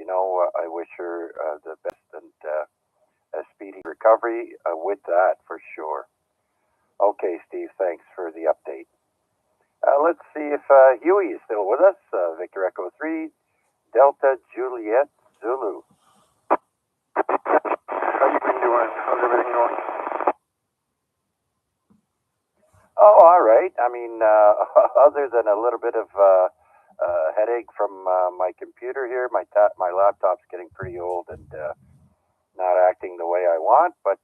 I wish her the best and a speedy recovery with that for sure. Okay, Steve, thanks for the update. Let's see if Huey is still with us. Victor Echo 3, Delta Juliet Zulu. How you been doing? How's everything going? Oh, all right. I mean, other than a little bit of headache from my computer here, my laptop's getting pretty old and not acting the way I want, but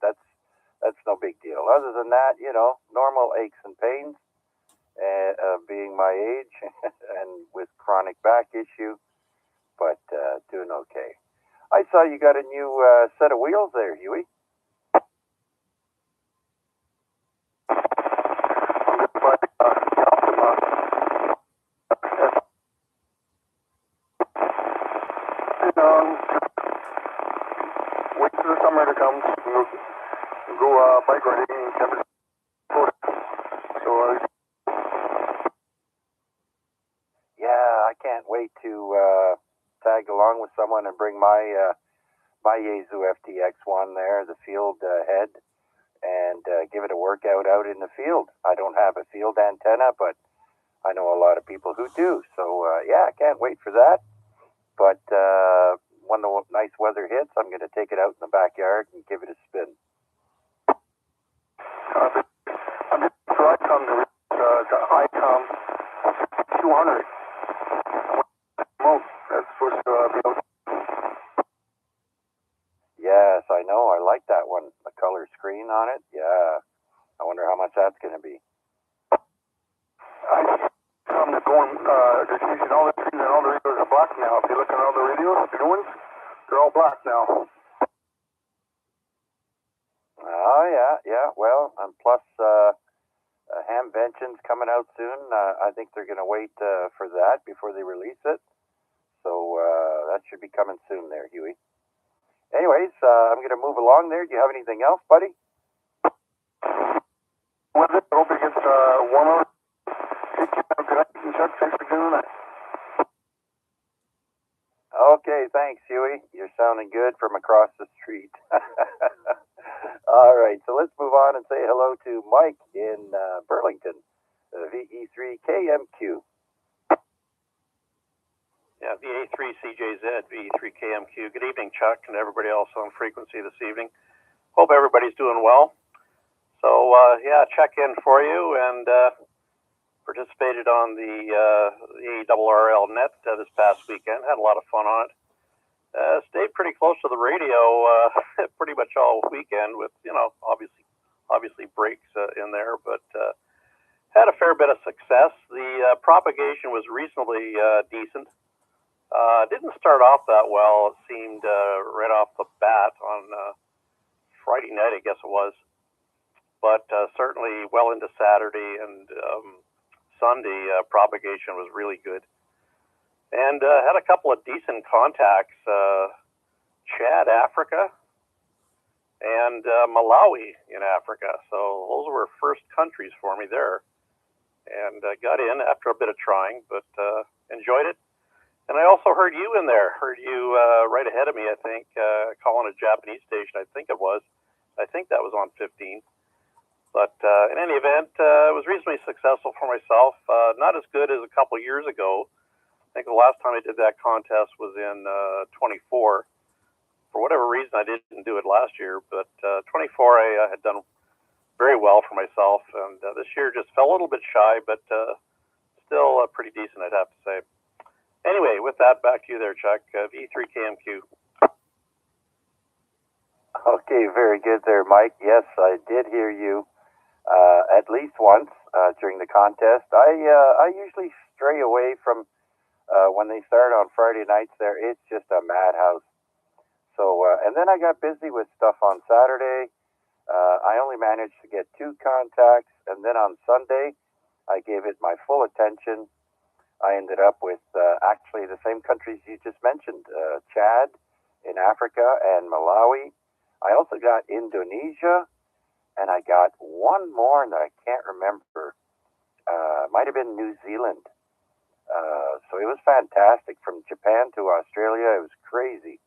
that's no big deal. Other than that, normal aches and pains, being my age and with chronic back issue, but doing okay. I saw you got a new set of wheels there, Huey. Wait for the summer to come. Go bike riding. Yeah, I can't wait to tag along with someone and bring my Yaesu FTX1 there, the field head, and give it a workout out in the field. I don't have a field antenna, but I know a lot of people who do. So, yeah, I can't wait for that. But when the nice weather hits, I'm going to take it out in the backyard and give it a spin. I'm just right on the ICOM 200. That's supposed to be able. Yes, I know. I like that one. The color screen on it. Yeah. I wonder how much that's going to be. I'm going, they're changing all the trees and all the radios are black now. If you look at all the radios, the new ones, they're all black now. Oh, yeah. Well, and plus, Hamvention's coming out soon. I think they're going to wait for that before they release it. So that should be coming soon there, Huey. Anyways, I'm going to move along there. Do you have anything else, buddy? I hope it gets warmer. Thanks for doing that. Okay, thanks, Huey. You're sounding good from across the street. All right, so let's move on and say hello to Mike in Burlington, VA3KMQ. Yeah, VA3CJZ, VA3KMQ. Good evening, Chuck, and everybody else on frequency this evening. Hope everybody's doing well. So, check in for you and participated on the ARRL net this past weekend. Had a lot of fun on it. Stayed pretty close to the radio pretty much all weekend with, obviously breaks in there, but had a fair bit of success. The propagation was reasonably decent. Didn't start off that well, it seemed, right off the bat on Friday night, I guess it was. But certainly well into Saturday and Sunday, propagation was really good. And had a couple of decent contacts, Chad, Africa, and Malawi in Africa. So those were first countries for me there. And got in after a bit of trying, but enjoyed it. And I also heard you in there. Heard you right ahead of me, I think, calling a Japanese station, I think it was. I think that was on 15. But in any event, it was reasonably successful for myself. Not as good as a couple years ago. I think the last time I did that contest was in 24. For whatever reason, I didn't do it last year. But 24, I had done very well for myself. And this year just fell a little bit shy, but still pretty decent, I'd have to say. Anyway, with that, back to you there, Chuck. V3KMQ. Okay, very good there, Mike. Yes, I did hear you at least once during the contest. I usually stray away from when they start on Friday nights there. It's just a madhouse. So, and then I got busy with stuff on Saturday. I only managed to get 2 contacts, and then on Sunday, I gave it my full attention. I ended up with actually the same countries you just mentioned, Chad in Africa and Malawi. I also got Indonesia, and I got one more that I can't remember. Might have been New Zealand. So it was fantastic. From Japan to Australia, it was crazy.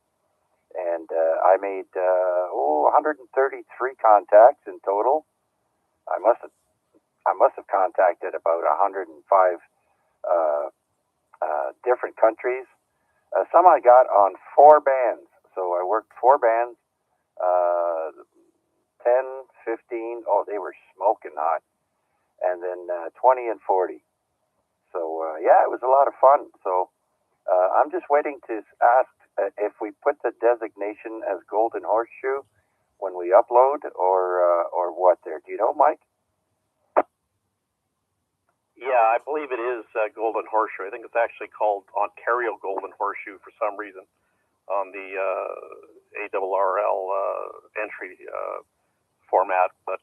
And I made 133 contacts in total. I must have contacted about 105 different countries. Some I got on 4 bands. So I worked 4 bands, 10, 15. Oh, they were smoking hot. And then 20 and 40. So yeah, it was a lot of fun. So I'm just waiting to ask if we put the designation as Golden Horseshoe when we upload, or what there. Do you know, Mike? Yeah, I believe it is Golden Horseshoe. I think it's actually called Ontario Golden Horseshoe for some reason on the ARRL entry format. But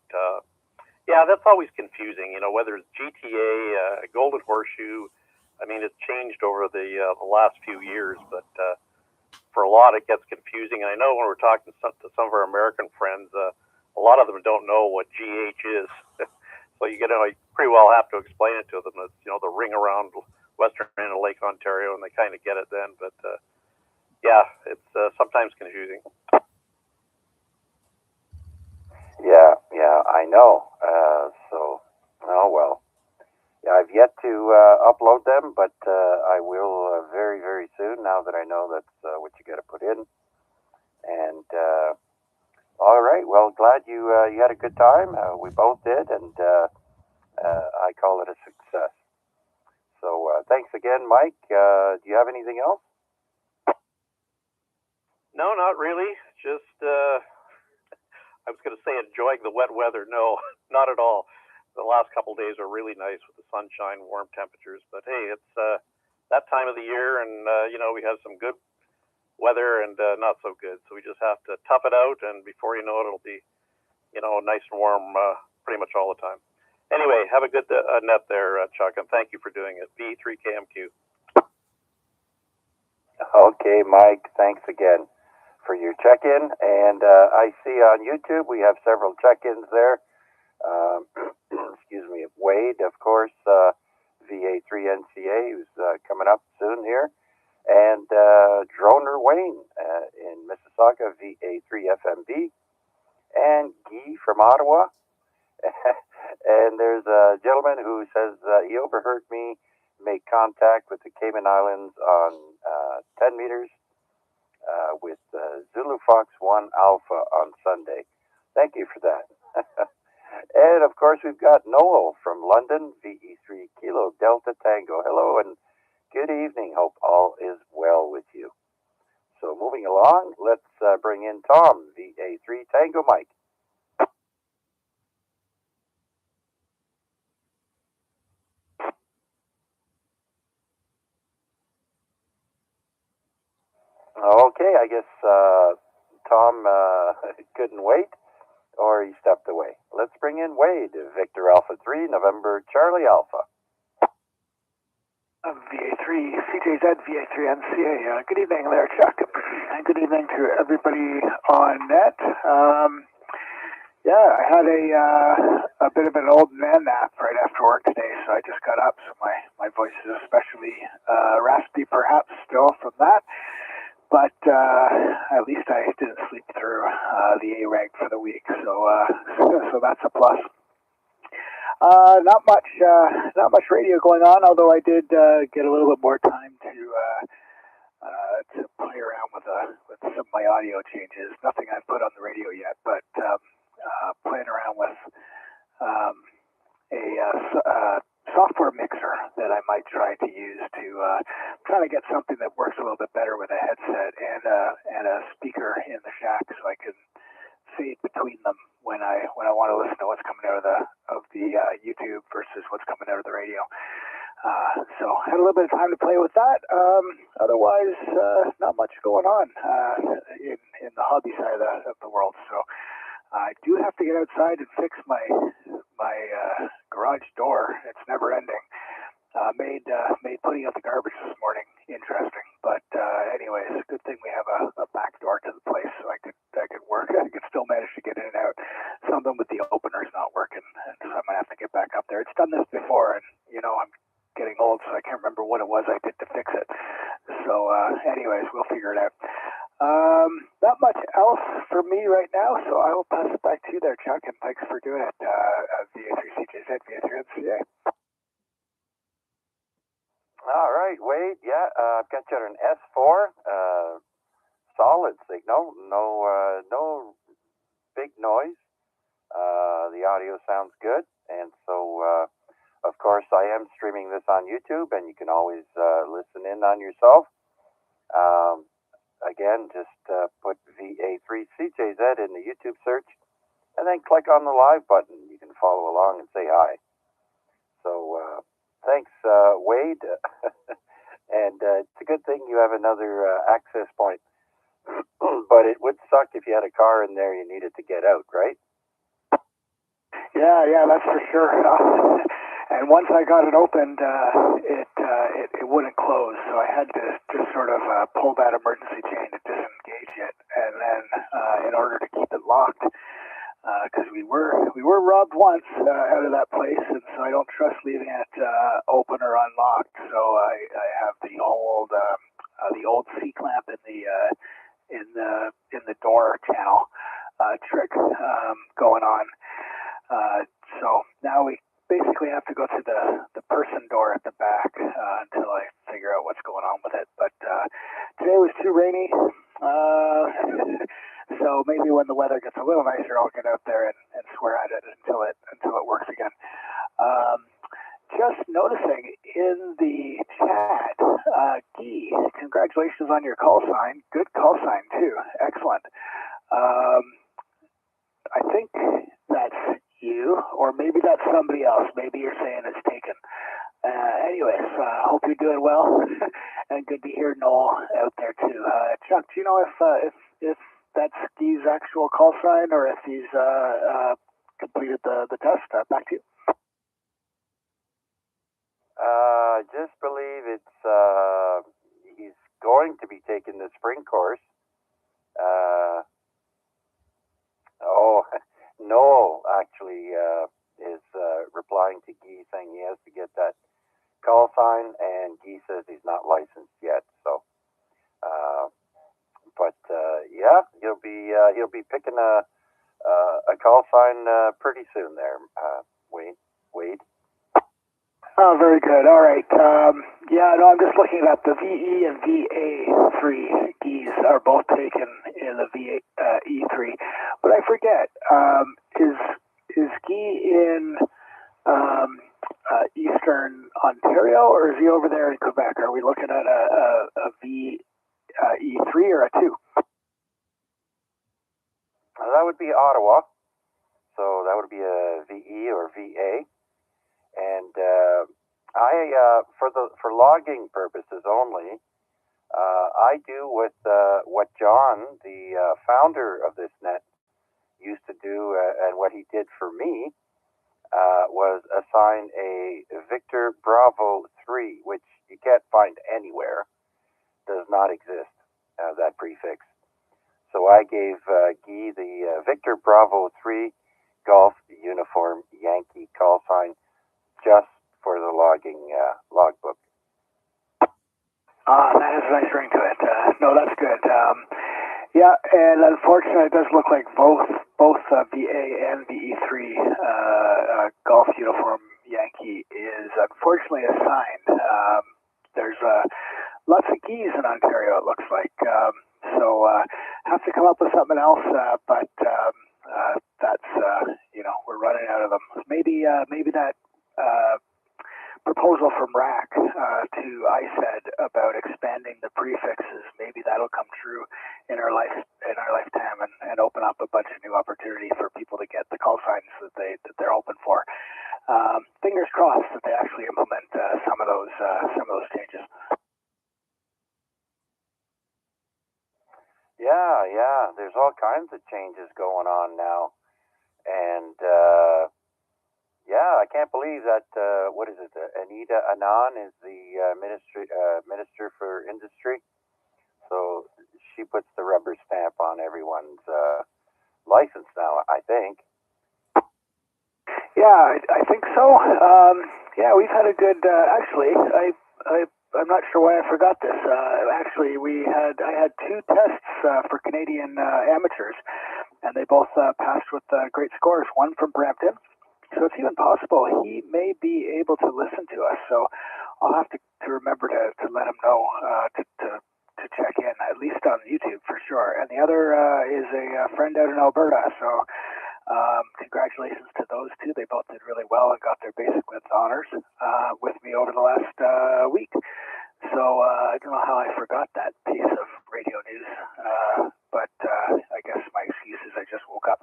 yeah, that's always confusing. You know, whether it's GTA, Golden Horseshoe. I mean, it's changed over the last few years, but for a lot, it gets confusing. And I know when we're talking to some of our American friends, a lot of them don't know what GH is. So you pretty well have to explain it to them. It's, you know, the ring around western end of Lake Ontario, and they kind of get it then. But yeah, it's sometimes confusing. Yeah, I know. So, oh well. Yeah, I've yet to upload them, but I will very, very soon. Now that I know that's what you got to put in. And all right, well, glad you had a good time. We both did, and I call it a success. So thanks again, Mike. Do you have anything else? No, not really. Just I was going to say enjoying the wet weather. No, not at all. The last couple of days are really nice with the sunshine, warm temperatures. But hey, it's that time of the year, and you know, we have some good weather and not so good. So we just have to tough it out, and before you know it, it'll be, you know, nice and warm pretty much all the time. Anyway, have a good net there, Chuck, and thank you for doing it. VA3CJZ. Okay, Mike. Thanks again for your check-in. And I see on YouTube we have several check-ins there. Excuse me, Wade, of course, VA3NCA, who's coming up soon here, and Droner Wayne in Mississauga, VA3FMB, and Guy from Ottawa. And there's a gentleman who says he overheard me make contact with the Cayman Islands on 10 meters with Zulu Fox 1 Alpha on Sunday. Thank you for that. And of course, we've got Noel from London, VE3 Kilo Delta Tango. Hello and good evening. Hope all is well with you. So moving along, let's bring in Tom, VA3 Tango Mike. Okay, I guess Tom couldn't wait, or he stepped away. Let's bring in Wade, Victor Alpha 3, November Charlie Alpha. VA3CJZ, VA3NCA. Good evening there, Chuck. And good evening to everybody on net. Yeah, I had a bit of an old man nap right after work today, so I just got up, so my voice is especially raspy perhaps still from that. But at least I didn't sleep through the A-reg for the week, so that's a plus. Not much radio going on, although I did get a little bit more time to play around with some of my audio changes. Nothing I've put on the radio yet, but playing around with a software mixer that I might try to use to try to get something that works a little bit better with a headset and a speaker in the shack, so I can fade between them when I want to listen to what's coming out of the YouTube versus what's coming out of the radio. So I had a little bit of time to play with that. Otherwise, not much going on in the hobby side of the world. So I do have to get outside and fix my garage door. It's never ending. Made putting out the garbage this morning interesting, but anyways, good thing we have a back door to the place, so I could work. I could still manage to get in and out. Something with the opener's not working, and so I might have to get back up there. It's done this before, and you know I'm getting old, so I can't remember what it anyways, we'll figure it out. Not much else for me right now, so I will pass it back to you there, Chuck, and thanks for doing it, VA3CJZ, VA3CJZ. All right, Wade. Yeah, I've got you on an S4, solid signal, no big noise. The audio sounds good, and so of course I am streaming this on YouTube, and you can always listen in on yourself. Again, just put VA3CJZ in the YouTube search, and then click on the live button. You can follow along and say hi. So thanks, Wade. And it's a good thing you have another access point. But it would suck if you had a car in there you needed to get out, right? Yeah, that's for sure. And once I got it opened, it wouldn't close, so I had to just sort of pull that emergency chain to disengage it, and then in order to keep it locked, because we were robbed once out of that place, and so I don't trust leaving it open or unlocked. So I have the old C clamp in the door channel trick going on. So now we basically have to go through the person door at the back until I figure out what's going on with it. But today was too rainy, so maybe when the weather gets a little nicer, I'll get out there and swear at it until it works again. Just noticing in the chat, Guy, congratulations on your call sign. Good call sign too. Excellent. I think that's you, or maybe that's somebody else. Maybe you're saying it's taken. Anyways, hope you're doing well, and good to hear Noel out there too. Chuck, do you know if that's Guy's actual call sign, or if he's completed the test? Back to you. I just believe it's he's going to be taking the spring course. Noel actually is replying to Guy saying he has to get that call sign, and Guy says he's not licensed yet. So, yeah, he'll be picking a call sign pretty soon there, Wade. Oh, very good. All right. Yeah, no, I'm just looking at the VE and VA3 keys are both taken in the VE3. But I forget, is Guy in Eastern Ontario, or is he over there in Quebec? Are we looking at a VE3 or a 2? That would be Ottawa. So that would be a VE or VA. And for logging purposes only, I do what John, the founder of this net, used to do, and what he did for me was assign a Victor Bravo 3, which you can't find anywhere, does not exist, that prefix. So I gave Guy the Victor Bravo 3 Golf Uniform Yankee call sign just for the logging logbook. That has a nice ring to it. No, that's good. Yeah, and unfortunately, it does look like both VA and VE3 Golf Uniform Yankee is unfortunately assigned. There's lots of keys in Ontario, it looks like. So have to come up with something else, but that's, we're running out of them. Maybe that proposal from RAC to ISED about expanding the prefixes, maybe that'll come true in our lifetime and open up a bunch of new opportunity for people to get the call signs that they're hoping for. Fingers crossed that they actually implement some of those changes. Yeah, there's all kinds of changes going on now, and yeah, I can't believe that. What is it? Anita Anand is the minister for industry, so she puts the rubber stamp on everyone's license now, I think. Yeah, I think so. Yeah, we've had a good. Actually, I I'm not sure why I forgot this. Actually, I had two tests for Canadian amateurs, and they both passed with great scores. One from Brampton, so it's even possible he may be able to listen to us. So I'll have to remember to let him know to check in, at least on YouTube for sure. And the other is a friend out in Alberta. So congratulations to those two. They both did really well and got their basic width honors with me over the last week. So I don't know how I forgot that piece of radio news, but I guess my excuse is I just woke up.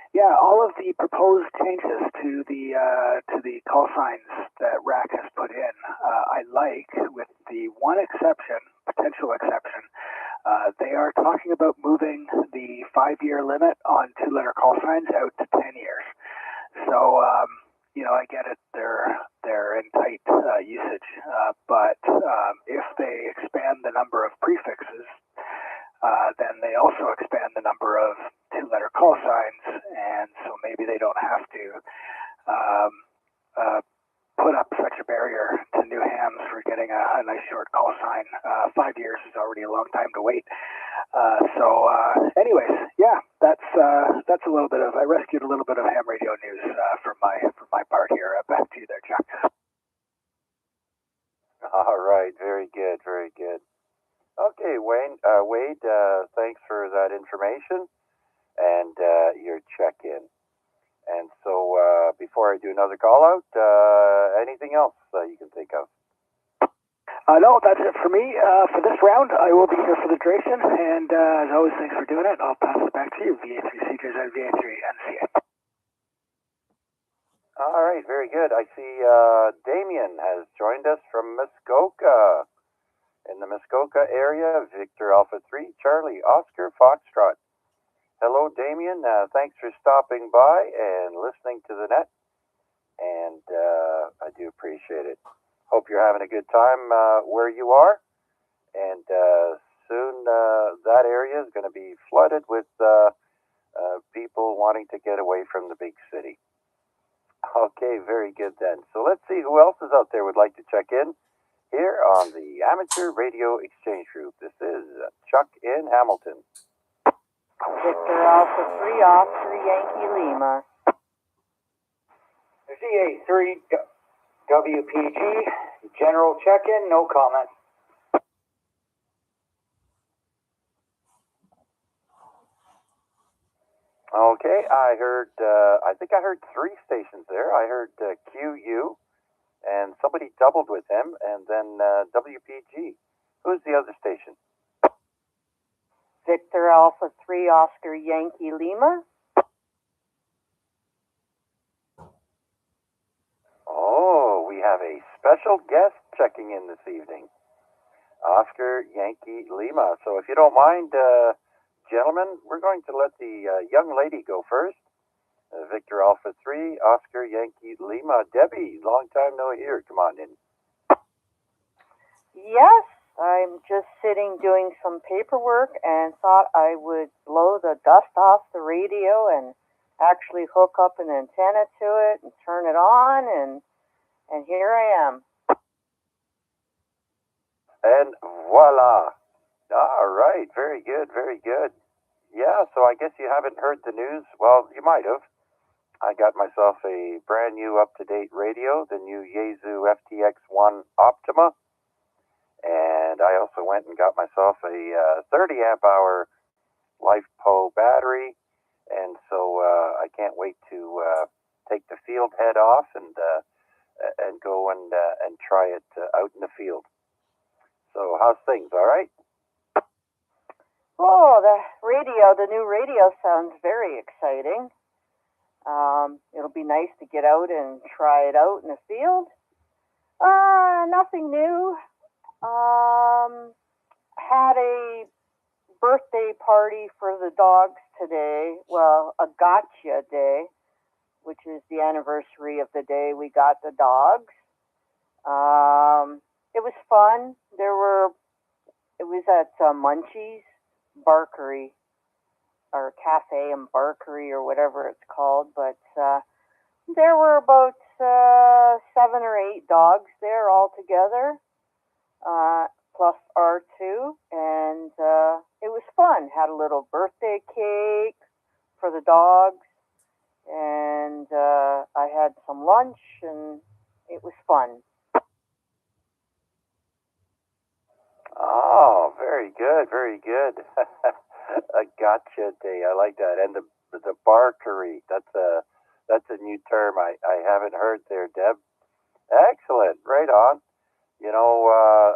Yeah, all of the proposed changes to the call signs that RAC has put in, I like, with the one exception, potential exception. They are talking about moving the 5-year limit on 2-letter call signs out to 10 years. So, I get it, they're in tight usage, but if they expand the number of prefixes, then they also expand the number of 2-letter call signs, and so maybe they don't have to put up such a barrier to new hams for getting a nice short call sign. 5 years is already a long time to wait. Anyways, yeah, that's a little bit of, I rescued a little bit of ham radio news from my part here. Back to you there, Chuck. All right, very good, very good. Okay, Wade, thanks for that information and your check-in. And so before I do another call-out, anything else you can think of? No, that's it for me. For this round, I will be here for the duration, and as always, thanks for doing it. I'll pass it back to you, VA3CJZ, VA3NCA. All right, very good. I see Damien has joined us from Muskoka. In the Muskoka area, Victor Alpha 3, Charlie, Oscar, Foxtrot. Hello, Damien. Thanks for stopping by and listening to the net, and I do appreciate it. Hope you're having a good time where you are, and soon that area is going to be flooded with people wanting to get away from the big city. Okay, very good then. So let's see who else is out there would like to check in here on the Amateur Radio Exchange Group. This is Chuck in Hamilton. Victor Alpha 3, Oscar Yankee Lima. VA3 WPG, general check-in, no comment. Okay, I think I heard 3 stations there. I heard QU, and somebody doubled with him, and then WPG. Who's the other station? Victor Alpha 3, Oscar Yankee Lima. Oh, we have a special guest checking in this evening. Oscar Yankee Lima. So if you don't mind, gentlemen, we're going to let the young lady go first. Victor Alpha 3, Oscar Yankee Lima. Debbie, long time no hear. Come on in. Yes, I'm just sitting doing some paperwork and thought I would blow the dust off the radio and actually hook up an antenna to it and turn it on, and here I am. And voila. All right, very good, very good. Yeah, so I guess you haven't heard the news. Well, you might have. I got myself a brand new up-to-date radio, the new Yaesu FTX1 Optima. And I also went and got myself a 30 amp hour LifePo battery. And so I can't wait to take the field head off and go and try it out in the field. So how's things? All right? Oh, the new radio sounds very exciting. It'll be nice to get out and try it out in the field. Nothing new. Had a birthday party for the dogs today. Well, a gotcha day, which is the anniversary of the day we got the dogs. It was fun. It was at Munchie's Barkery, or Cafe and Barkery, or whatever it's called. But there were about 7 or 8 dogs there all together, plus R2, and it was fun. Had a little birthday cake for the dogs, and I had some lunch, and it was fun. Oh, very good, very good. A gotcha day. I like that. And the barkery. That's a new term I haven't heard there, Deb. Excellent. Right on. You know,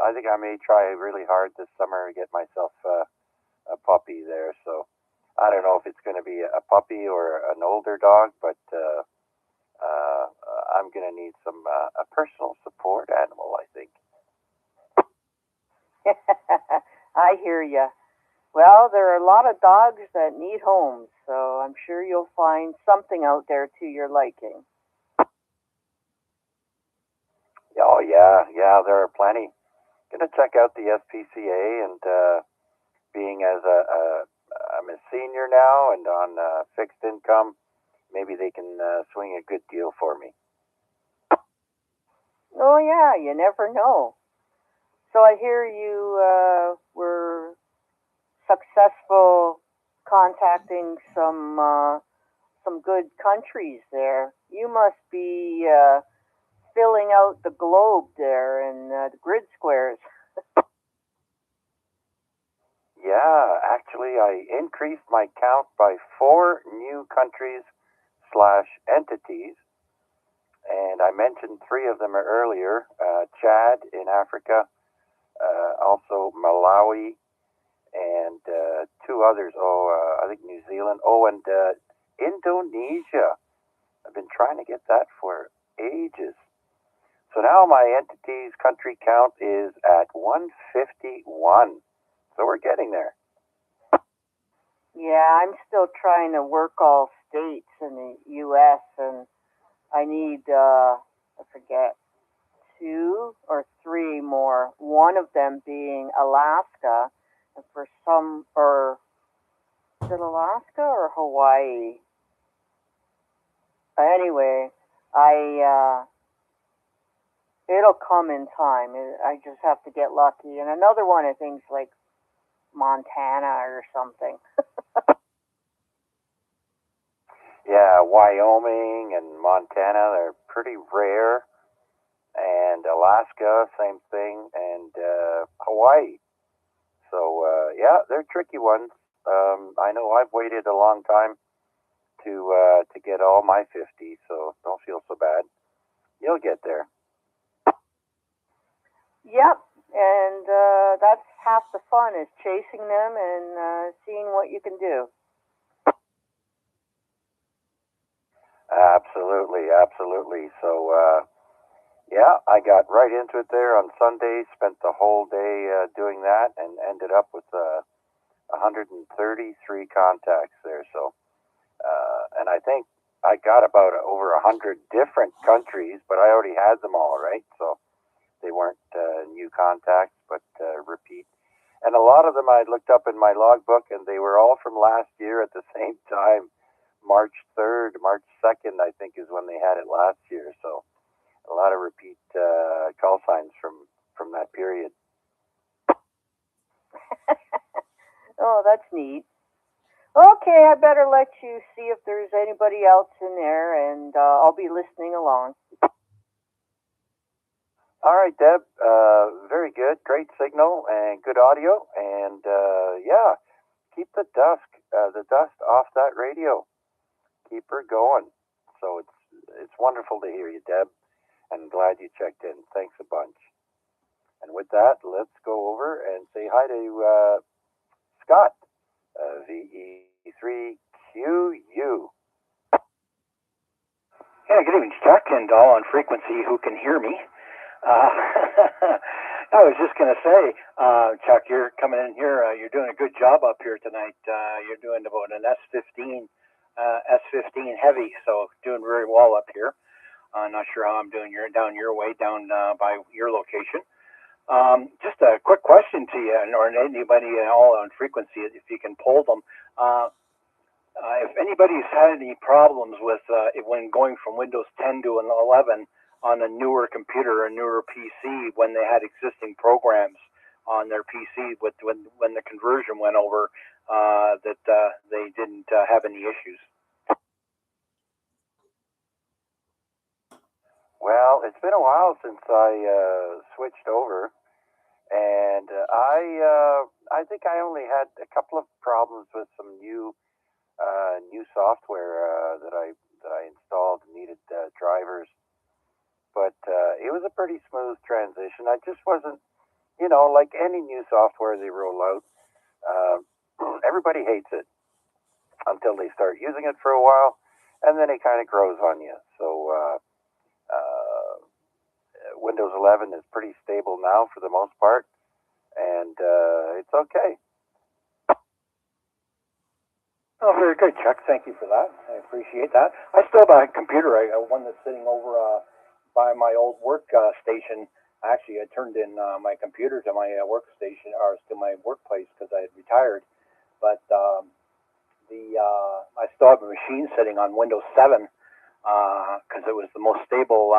I think I may try really hard this summer to get myself a puppy there. So I don't know if it's going to be a puppy or an older dog, but I'm going to need some a personal support animal, I think. I hear you. Well, there are a lot of dogs that need homes, so I'm sure you'll find something out there to your liking. Oh yeah, there are plenty. Gonna check out the SPCA, and being as I'm a senior now and on fixed income, maybe they can swing a good deal for me. Oh yeah, you never know. So I hear you were successful contacting some good countries there. You must be filling out the globe there and the grid squares. Yeah, actually, I increased my count by 4 new countries / entities, and I mentioned 3 of them earlier: Chad in Africa, also Malawi, and 2 others. I think New Zealand. And Indonesia. I've been trying to get that for ages. So now my entity's country count is at 151. So we're getting there. Yeah, I'm still trying to work all states in the U.S. and I need, I forget, 2 or 3 more. One of them being Alaska, and for some, or is it Alaska or Hawaii? Anyway, it'll come in time. I just have to get lucky. And another one, I think, is like Montana or something. Yeah, Wyoming and Montana, they're pretty rare. And Alaska, same thing. And Hawaii. So, yeah, they're tricky ones. I know I've waited a long time to get all my 50, so don't feel so bad. You'll get there. Yep, and that's half the fun is chasing them and seeing what you can do. Absolutely, absolutely. So, yeah, I got right into it there on Sunday, spent the whole day doing that, and ended up with 133 contacts there. So, and I think I got about over 100 different countries, but I already had them all, right? So they weren't new contacts, but repeat. And a lot of them I looked up in my logbook, and they were all from last year at the same time. March 3rd, March 2nd, I think, is when they had it last year. So a lot of repeat call signs from that period. Oh, that's neat. Okay, I better let you see if there's anybody else in there, and I'll be listening along. All right, Deb. Very good. Great signal and good audio. And yeah, keep the dust off that radio. Keep her going. So it's wonderful to hear you, Deb. And glad you checked in. Thanks a bunch. And with that, let's go over and say hi to Scott, VA3CJZ. Yeah, good evening, Chuck, and all on frequency who can hear me. I was just going to say, Chuck, you're coming in here. You're doing a good job up here tonight. You're doing about an S15 heavy, so doing very well up here. Not sure how I'm doing down your way, down by your location. Just a quick question to you, or anybody at all on frequency, if you can poll them. if anybody's had any problems with when going from Windows 10 to an 11 on a newer computer or newer PC when they had existing programs on their PC when the conversion went over, that they didn't have any issues. Well, it's been a while since I switched over, and I think I only had a couple of problems with some new software that I installed and needed drivers, but it was a pretty smooth transition. I just wasn't, like any new software they roll out, everybody hates it until they start using it for a while, and then it kind of grows on you. So Windows 11 is pretty stable now for the most part, and it's okay. Oh, very good, Chuck. Thank you for that. I appreciate that. I still have a computer, one that's sitting over by my old work station. Actually, I turned in my computer to my workstation, or to my workplace, because I had retired. But I still have a machine sitting on Windows 7 because it was the most stable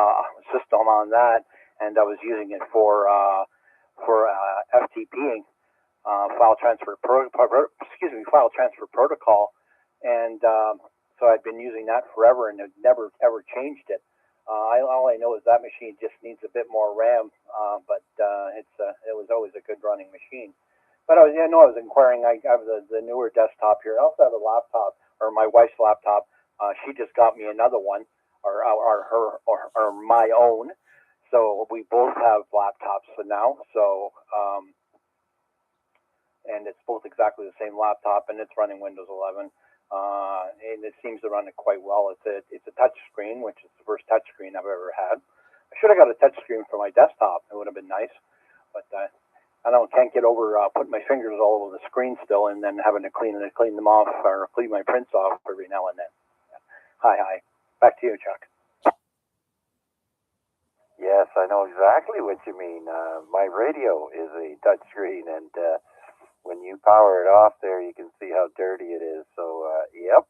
system on that, and I was using it for FTPing. File transfer protocol, and so I'd been using that forever and had never ever changed it. All I know is that machine just needs a bit more RAM, but it was always a good running machine. But I was inquiring. I have the newer desktop here. I also have a laptop, or my wife's laptop. She just got me another one, or my own. So we both have laptops for now. So. And it's both exactly the same laptop, and it's running Windows 11, and it seems to run it quite well. It's a touch screen, which is the first touch screen I've ever had. I should have got a touch screen for my desktop. It would have been nice, but I can't get over putting my fingers all over the screen still, and then having to clean them off or clean my prints off every now and then. Hi. Back to you, Chuck. Yes, I know exactly what you mean. My radio is a touch screen, and when you power it off there, you can see how dirty it is. So, yep.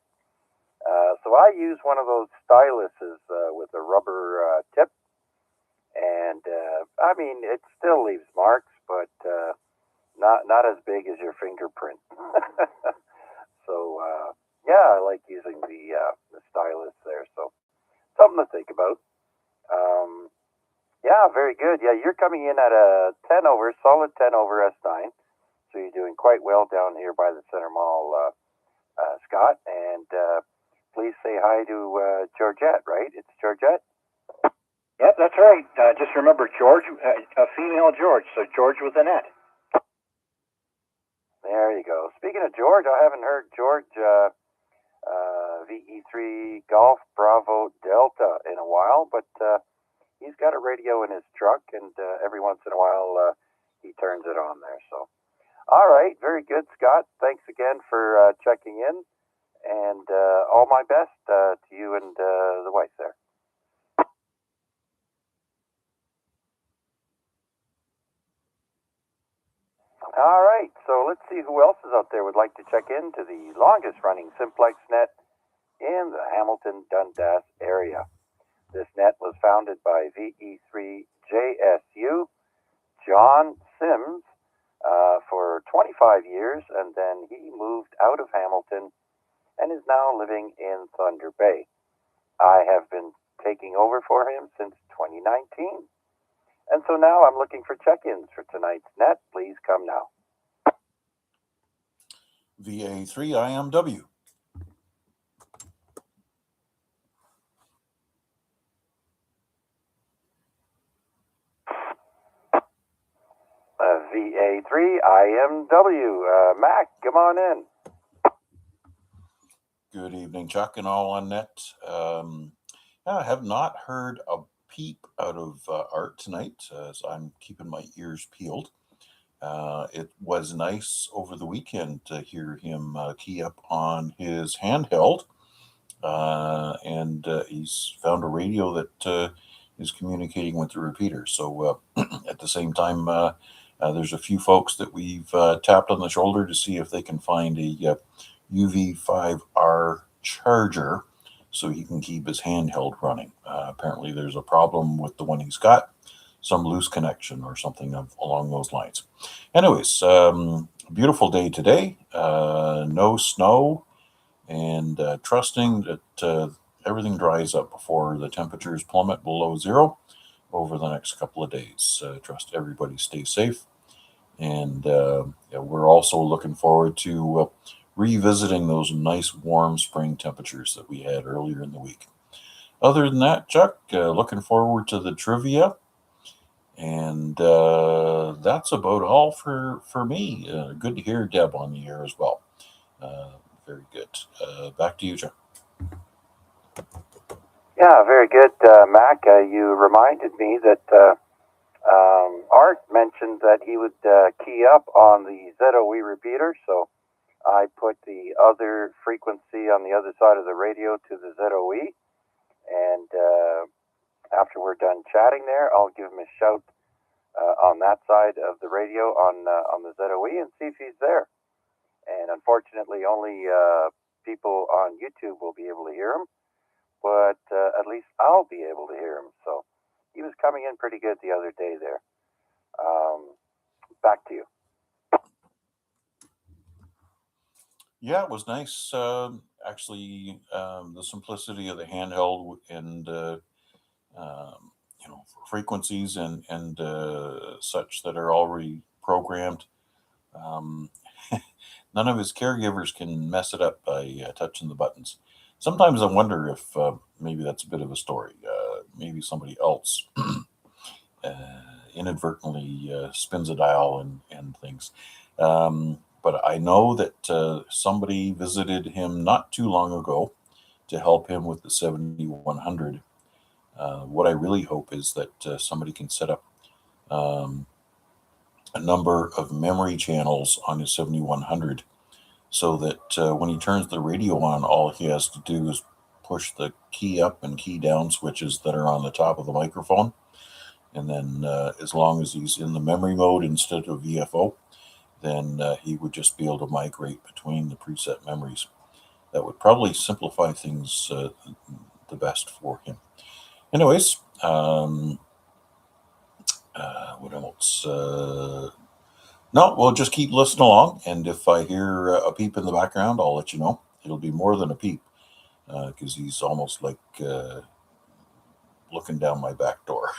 So I use one of those styluses with a rubber tip, and I mean, it still leaves marks, but not as big as your fingerprint. So, yeah, I like using the stylus there. So, something to think about. Yeah, very good. Yeah, you're coming in at a 10 over, solid 10 over S9. So you're doing quite well down here by the Center Mall, Scott. And please say hi to Georgette, right? It's Georgette? Yep, that's right. Just remember George, a female George, so George with an N. There you go. Speaking of George, I haven't heard George VE3 Golf Bravo Delta in a while, but he's got a radio in his truck, and every once in a while he turns it on there, so. All right, very good, Scott. Thanks again for checking in, and all my best to you and the wife there. All right, so let's see who else is out there would like to check into the longest running simplex net in the Hamilton Dundas area. This net was founded by VA3JSU, John Sims, for 25 years, and then he moved out of Hamilton and is now living in Thunder Bay. I have been taking over for him since 2019. And so now I'm looking for check-ins for tonight's net. Please come now. VA3IMW. VA3IMW. Mac, come on in. Good evening, Chuck, and all on net. I have not heard a peep out of Art tonight, as I'm keeping my ears peeled. It was nice over the weekend to hear him key up on his handheld, and he's found a radio that is communicating with the repeater. So at the same time, there's a few folks that we've tapped on the shoulder to see if they can find a UV5R charger so he can keep his handheld running. Apparently there's a problem with the one he's got, some loose connection or something along those lines. Anyways, beautiful day today, no snow, and trusting that everything dries up before the temperatures plummet below zero over the next couple of days. Trust everybody stay safe. And we're also looking forward to revisiting those nice warm spring temperatures that we had earlier in the week. Other than that, Chuck, looking forward to the trivia. And that's about all for me. Good to hear Deb on the air as well. Very good. Back to you, Chuck. Yeah, very good, Mac. You reminded me that Art mentioned that he would key up on the ZOE repeater, so I put the other frequency on the other side of the radio to the ZOE, and after we're done chatting there, I'll give him a shout on that side of the radio on the ZOE and see if he's there. And unfortunately, only people on YouTube will be able to hear him, but at least I'll be able to hear him. So he was coming in pretty good the other day there. Back to you. Yeah, it was nice. Actually, the simplicity of the handheld and frequencies and such that are already programmed. None of his caregivers can mess it up by touching the buttons. Sometimes I wonder if maybe that's a bit of a story. Maybe somebody else inadvertently spins a dial and things. But I know that somebody visited him not too long ago to help him with the 7100. What I really hope is that somebody can set up a number of memory channels on his 7100 so that when he turns the radio on, all he has to do is push the key up and key down switches that are on the top of the microphone. And then as long as he's in the memory mode instead of VFO, then he would just be able to migrate between the preset memories. That would probably simplify things the best for him. Anyways, what else? No, we'll just keep listening along. And if I hear a peep in the background, I'll let you know. It'll be more than a peep because he's almost like looking down my back door.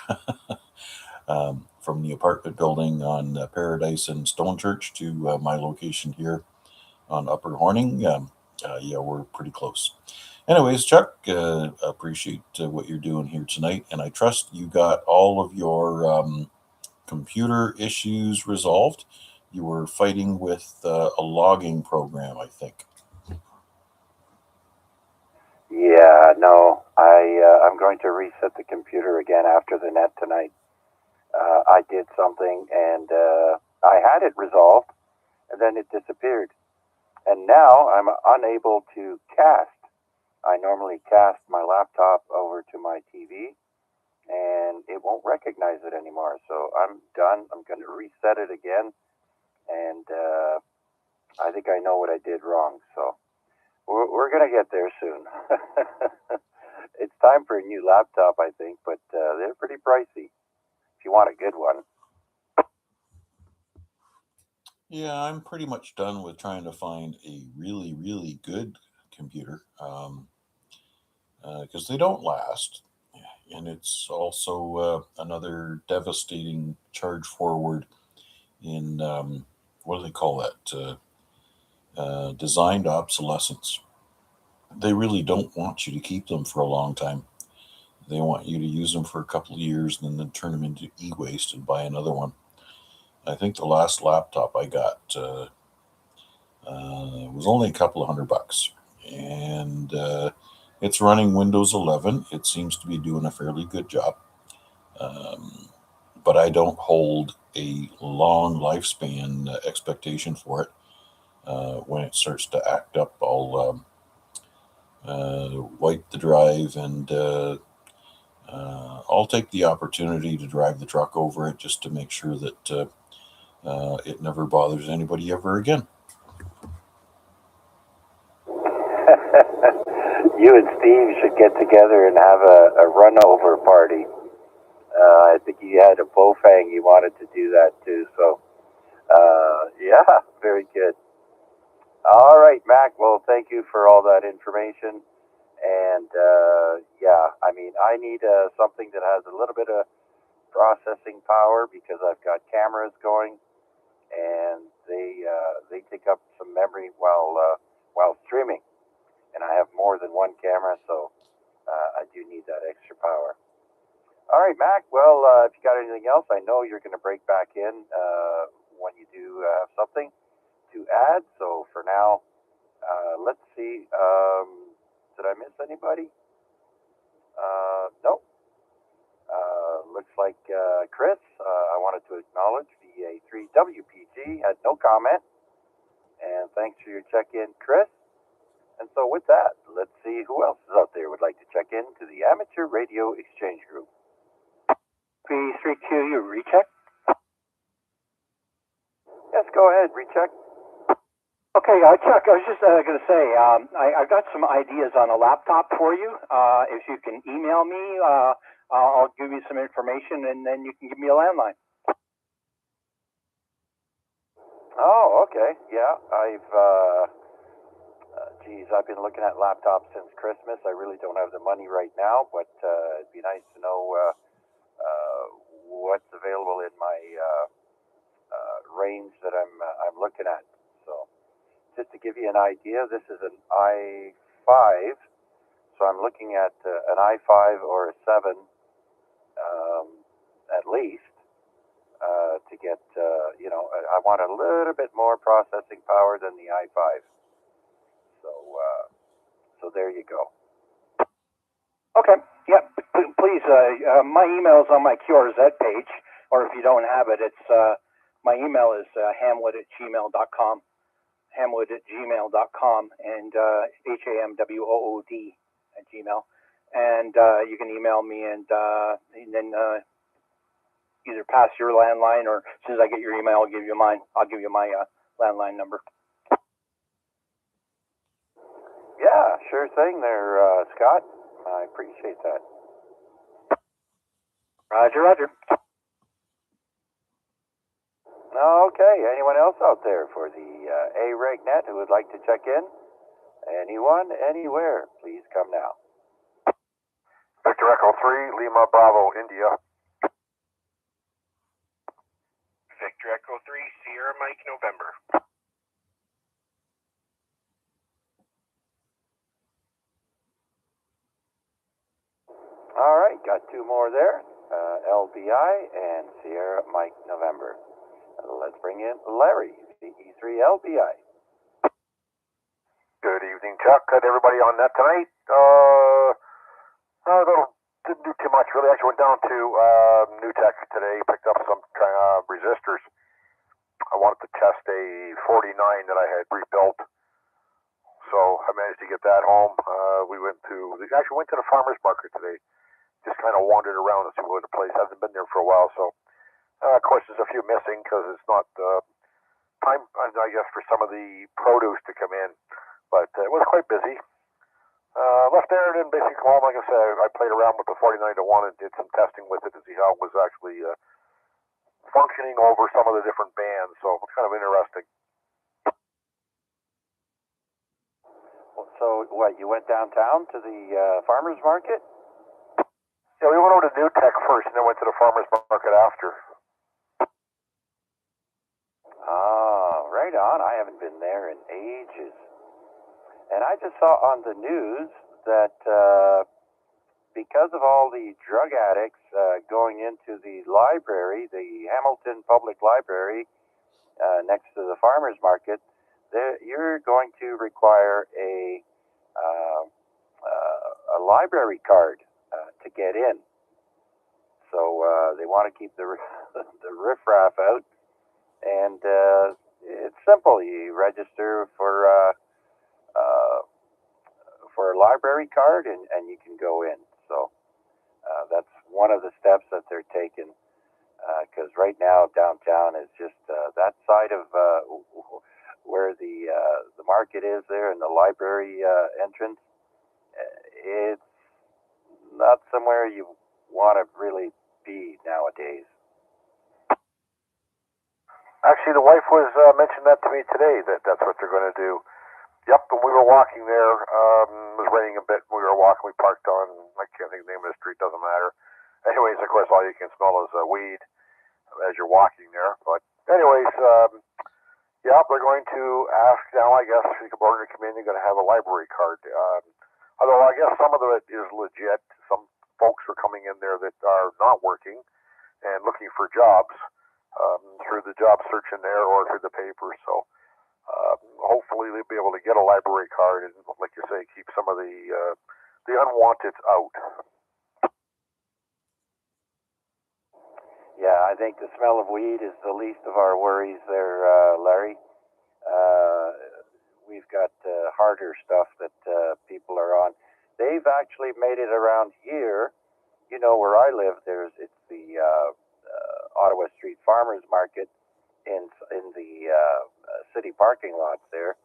From the apartment building on Paradise and Stone Church to my location here on Upper Horning. Yeah, we're pretty close. Anyways, Chuck, appreciate what you're doing here tonight. And I trust you got all of your computer issues resolved. You were fighting with a logging program, I think. Yeah, no, I'm going to reset the computer again after the net tonight. I did something and I had it resolved and then it disappeared. And now I'm unable to cast. I normally cast my laptop over to my TV and it won't recognize it anymore. So I'm done. I'm going to reset it again. And I think I know what I did wrong. So we're going to get there soon. It's time for a new laptop, I think, but they're pretty pricey if you want a good one. Yeah, I'm pretty much done with trying to find a really, really good computer because they don't last. And it's also another devastating charge forward in, what do they call that? Designed obsolescence. They really don't want you to keep them for a long time. They want you to use them for a couple of years and then turn them into e-waste and buy another one. I think the last laptop I got was only a couple of $100, and it's running Windows 11. It seems to be doing a fairly good job, but I don't hold a long lifespan expectation for it. When it starts to act up, I'll wipe the drive and I'll take the opportunity to drive the truck over it just to make sure that it never bothers anybody ever again. You and Steve should get together and have a run over party. I think he had a Bofang. He wanted to do that too. So, yeah, very good. All right, Mac. Well, thank you for all that information. And yeah, I mean, I need something that has a little bit of processing power because I've got cameras going, and they take up some memory while streaming. And I have more than one camera, so I do need that extra power. All right, Mac. Well, if you got anything else, I know you're going to break back in when you do have something to add. So for now, let's see. Did I miss anybody? No. Looks like Chris. I wanted to acknowledge VA3WPG had no comment, and thanks for your check-in, Chris. And so with that, let's see who else is out there would like to check in to the Amateur Radio Exchange Group. V3Q, you recheck? Yes, go ahead, recheck. Okay, Chuck, I was just going to say, I've got some ideas on a laptop for you. If you can email me, I'll give you some information, and then you can give me a landline. Oh, okay. Yeah, geez, I've been looking at laptops since Christmas. I really don't have the money right now, but it'd be nice to know what's available in my range that I'm looking at. So, just to give you an idea, this is an i5, so I'm looking at an i5 or a 7 at least to get, I want a little bit more processing power than the i5. So there you go. Okay. Yep. Please, my email is on my QRZ page, or if you don't have it, it's my email is hamwood@gmail.com, hamwood@gmail.com, and HAMWOOD@gmail. And you can email me, and then either pass your landline, or as soon as I get your email, I'll give you mine. I'll give you my landline number. Yeah, sure thing there, Scott. I appreciate that. Roger, roger. Okay, anyone else out there for the ARegNet who would like to check in? Anyone, anywhere, please come now. Victor Echo 3, Lima Bravo, India. Victor Echo 3, Sierra Mike, November. All right, got two more there, LBI and Sierra Mike, November. Let's bring in Larry, the E3LBI. Good evening, Chuck. Got everybody on net tonight. Didn't do too much really. Actually went down to New Tech today, picked up some resistors. I wanted to test a 49 that I had rebuilt, so I managed to get that home. We went to the farmer's market today. Just kind of wandered around and see what the place. Hasn't been there for a while, so of course there's a few missing because it's not time, I guess, for some of the produce to come in. But it was quite busy. Left there and then basically home. Like I said, I played around with the 49-1 and did some testing with it to see how it was actually functioning over some of the different bands. So it's kind of interesting. So what, you went downtown to the farmer's market? Yeah, we went over to New Tech first and then went to the farmer's market after. Oh, right on. I haven't been there in ages. And I just saw on the news that because of all the drug addicts going into the library, the Hamilton Public Library next to the farmer's market, you're going to require a library card to get in. So they want to keep the riffraff out. And it's simple. You register for a library card, and you can go in. So that's one of the steps that they're taking. Because right now downtown is just that side of where the market is there and the library entrance, it's not somewhere you want to really be nowadays. Actually, the wife was mentioned that to me today, that's what they're going to do. Yep, when we were walking there, it was raining a bit. We were walking, we parked on, I can't think of the name of the street, doesn't matter. Anyways, of course, all you can smell is weed as you're walking there. But anyways, yeah, they're going to ask now, I guess, if you're going to come in, you're going to have a library card. Although I guess some of it is legit. Some folks are coming in there that are not working and looking for jobs through the job search in there or through the paper. So hopefully they'll be able to get a library card and, like you say, keep some of the unwanted out. Yeah, I think the smell of weed is the least of our worries there, Larry. We've got harder stuff that people are on. They've actually made it around here. You know, where I live, it's the Ottawa Street Farmers Market in the city parking lots there,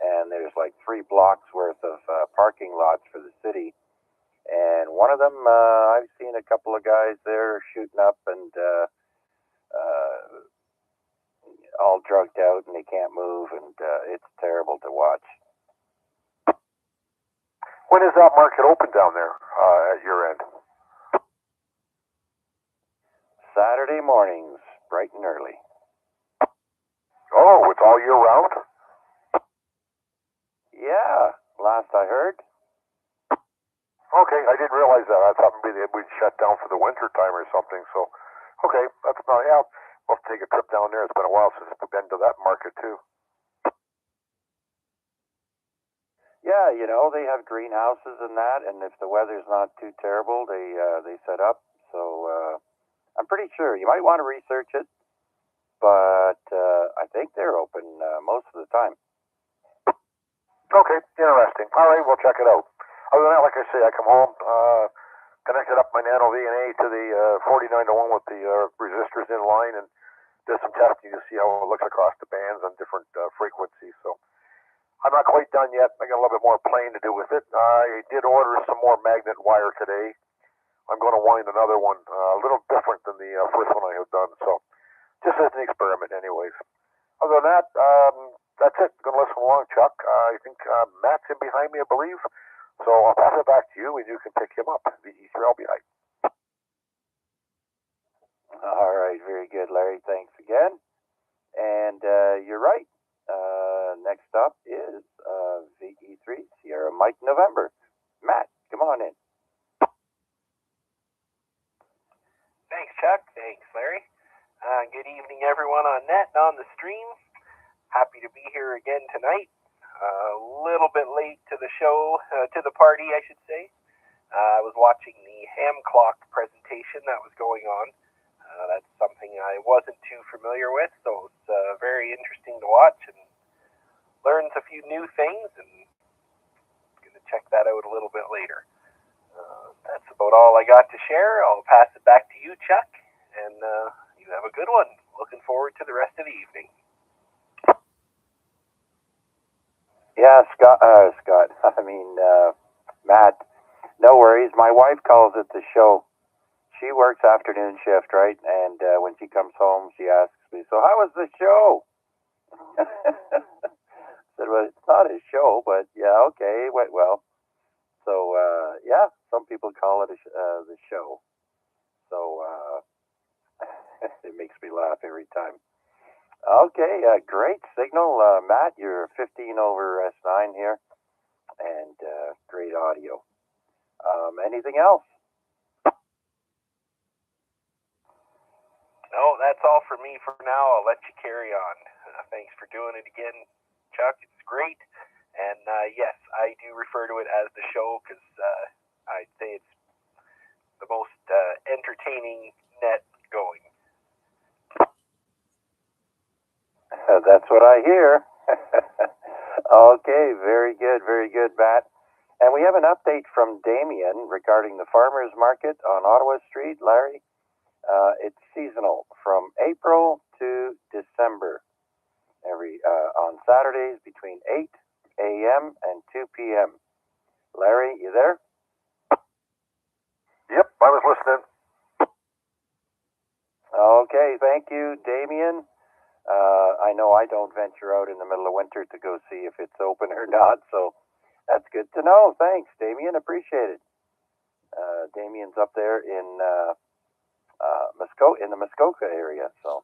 and there's like 3 blocks worth of parking lots for the city. And one of them, I've seen a couple of guys there shooting up and all drugged out, and they can't move, and it's terrible to watch. When is that market open down there at your end? Saturday mornings, bright and early. Oh, it's all year round? Yeah, last I heard. Okay, I didn't realize that. I thought maybe we'd shut down for the winter time or something. So, okay, that's not. Yeah, we'll have to take a trip down there. It's been a while since we've been to that market too. Yeah, you know, they have greenhouses and that, and if the weather's not too terrible, they set up. So I'm pretty sure you might want to research it, but I think they're open most of the time. Okay, interesting. All right, we'll check it out. Other than that, like I say, I come home, connected up my Nano VA to the 49 to 1 with the resistors in line, and did some testing to see how it looks across the bands on different frequencies. So I'm not quite done yet. I got a little bit more playing to do with it. I did order some more magnet wire today. I'm going to wind another one, a little different than the first one I have done. So just as an experiment, anyways. Other than that, that's it. I'm going to listen along, Chuck. I think Matt's in behind me, I believe. So I'll pass it back to you, and you can pick him up. VA3CJZ. All right, very good, Larry. Thanks again. And you're right. Next up is VE3 Sierra Mike November. Matt, come on in. Thanks, Chuck. Thanks, Larry. Good evening, everyone on net and on the stream. Happy to be here again tonight. A little bit late to the show, to the party, I should say. I was watching the ham clock presentation that was going on. That's something I wasn't too familiar with, so it's very interesting to watch and learns a few new things, and I'm going to check that out a little bit later. That's about all I got to share. I'll pass it back to you, Chuck, and you have a good one. Looking forward to the rest of the evening. Yeah, Scott, Matt, no worries. My wife calls it the show. She works afternoon shift, right? And when she comes home, she asks me, so how was the show? I said, well, it's not a show, but yeah, okay, it went well. So, yeah, some people call it the show. So, it makes me laugh every time. Okay, great signal. Matt, you're 15 over S9 here, and great audio. Anything else? No, that's all for me for now. I'll let you carry on. Thanks for doing it again, Chuck. It's great. And yes, I do refer to it as the show because I'd say it's the most entertaining net going. That's what I hear. Okay, very good, Matt. And we have an update from Damien regarding the farmers market on Ottawa Street, Larry. It's seasonal from April to December. On Saturdays between 8 a.m. and 2 p.m. Larry, you there? Yep, I was listening. Okay, thank you, Damien. I know I don't venture out in the middle of winter to go see if it's open or not, so that's good to know. Thanks, Damien. Appreciate it. Damien's up there in in the Muskoka area, so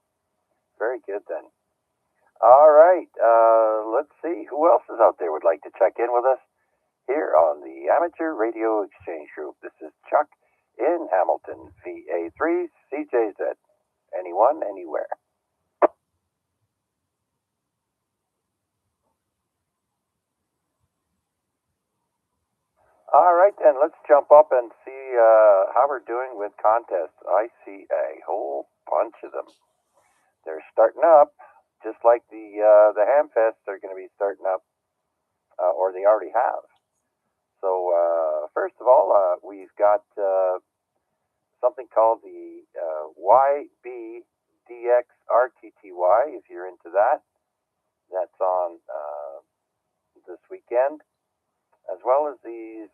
very good then. All right, let's see who else is out there would like to check in with us here on the Amateur Radio Exchange Group. This is Chuck in Hamilton, VA3CJZ. Anyone, anywhere. All right, then, let's jump up and see how we're doing with contests. I see a whole bunch of them. They're starting up, just like the Hamfests are going to be starting up, or they already have. So, first of all, we've got something called the YBDXRTTY, if you're into that. That's on this weekend, as well as the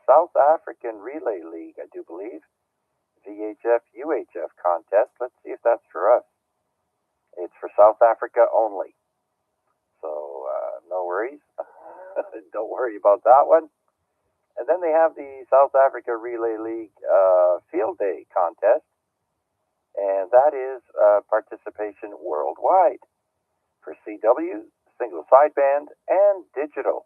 South African Relay League, I do believe. VHF UHF contest. Let's see if that's for us. It's for South Africa only. So no worries. Don't worry about that one. And then they have the South Africa Relay League Field Day contest. And that is participation worldwide for CW, single sideband, and digital.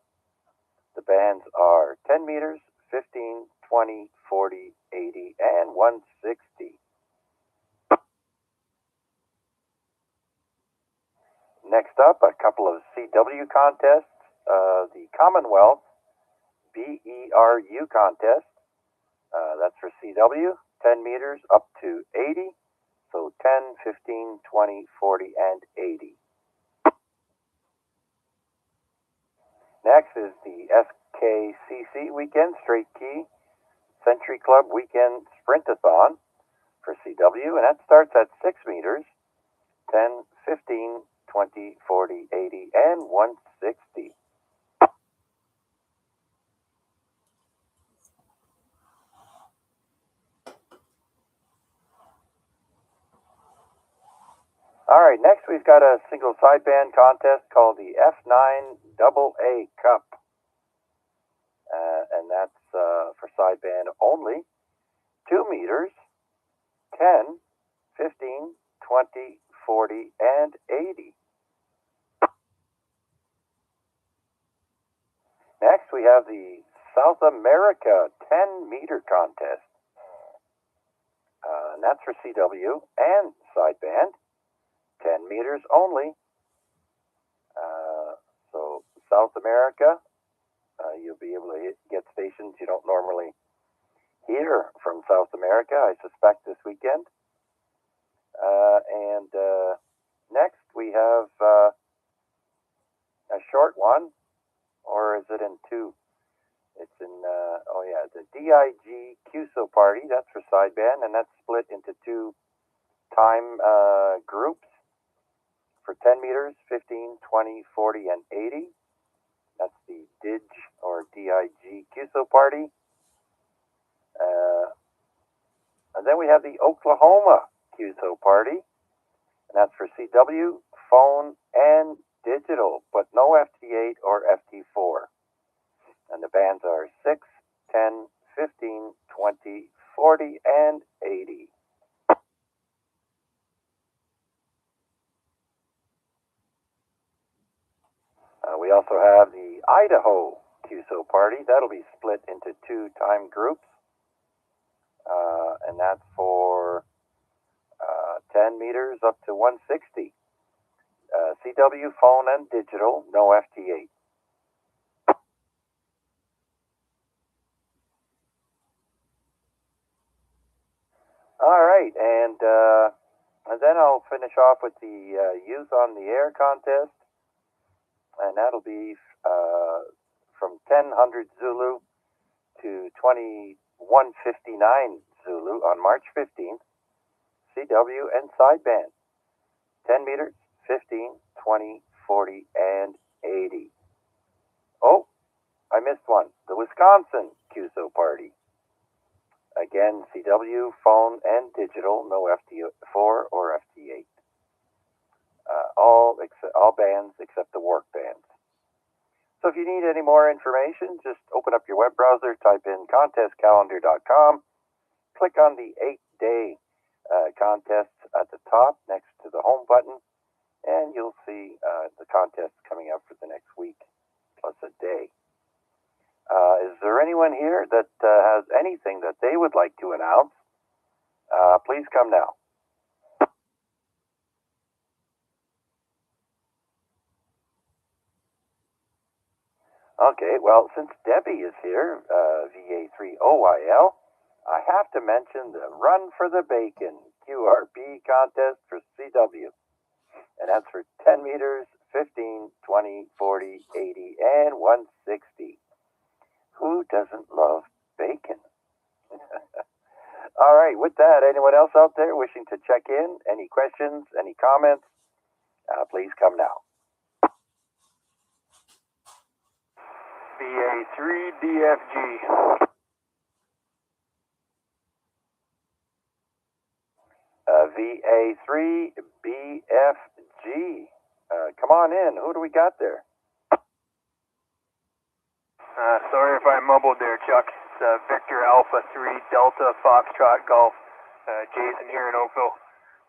The bands are 10 meters, 15, 20, 40, 80, and 160. Next up, a couple of CW contests. The Commonwealth BERU contest. That's for CW, 10 meters up to 80. So 10, 15, 20, 40, and 80. Next is the SKCC Weekend Straight Key Century Club Weekend Sprintathon for CW, and that starts at 6 meters, 10, 15, 20, 40, 80, and 160. All right, next we've got a single sideband contest called the F9AA Cup. And that's for sideband only. 2 meters, 10, 15, 20, 40, and 80. Next, we have the South America 10-meter contest. And that's for CW and sideband. 10 meters only. So South America, you'll be able to get stations you don't normally hear from South America, I suspect, this weekend. And next we have a short one, or is it in two? It's in, the DIG QSO party. That's for sideband, and that's split into two time groups for 10 meters, 15, 20, 40, and 80. That's the DIG or DIG QSO party. And then we have the Oklahoma QSO party, and that's for CW, phone, and digital, but no FT8 or FT4. And the bands are 6, 10, 15, 20, 40, and 80. We also have the Idaho QSO party. That'll be split into two time groups. And that's for 10 meters up to 160. CW, phone, and digital, no FT8. All right, and then I'll finish off with the Youth on the Air contest, and that'll be from 1000 Zulu to 2159 Zulu on March 15th, CW and sideband, 10 meters, 15, 20, 40, and 80. Wisconsin QSO party. Again, CW, phone, and digital, no FT4 or FT8. All bands except the work bands. So if you need any more information, just open up your web browser, type in contestcalendar.com, click on the 8-day contests at the top next to the home button, and you'll see the contests coming up for the next week, plus a day. Is there anyone here that has anything that they would like to announce? Please come now. Okay, well, since Debbie is here, VA3OYL, I have to mention the Run for the Bacon QRB contest for CW. And that's for 10 meters, 15, 20, 40, 80, and 160. Who doesn't love bacon? All right, with that, anyone else out there wishing to check in? Any questions, any comments? Please come now. VA3DFG. VA3BFG. Come on in. Who do we got there? Sorry if I mumbled there, Chuck. It's Victor Alpha 3 Delta Foxtrot Golf. Jason here in Oakville.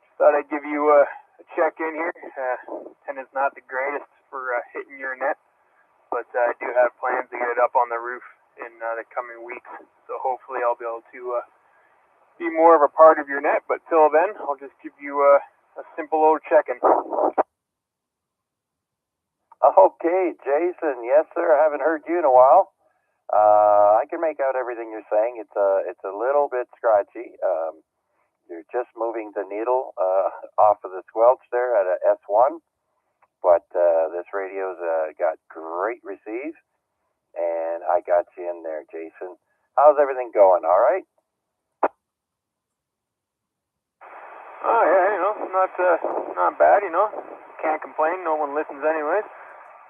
Just thought I'd give you a check-in here. Attendance not the greatest for hitting your net, but I do have plans to get it up on the roof in the coming weeks. So hopefully I'll be able to be more of a part of your net. But till then, I'll just give you a simple old check-in. Okay, Jason. Yes, sir. I haven't heard you in a while. I can make out everything you're saying. It's a little bit scratchy. You're just moving the needle off of the squelch there at a S1. But this radio's got great receive, and I got you in there, Jason. How's everything going? All right? Oh yeah, not bad. Can't complain. No one listens anyways.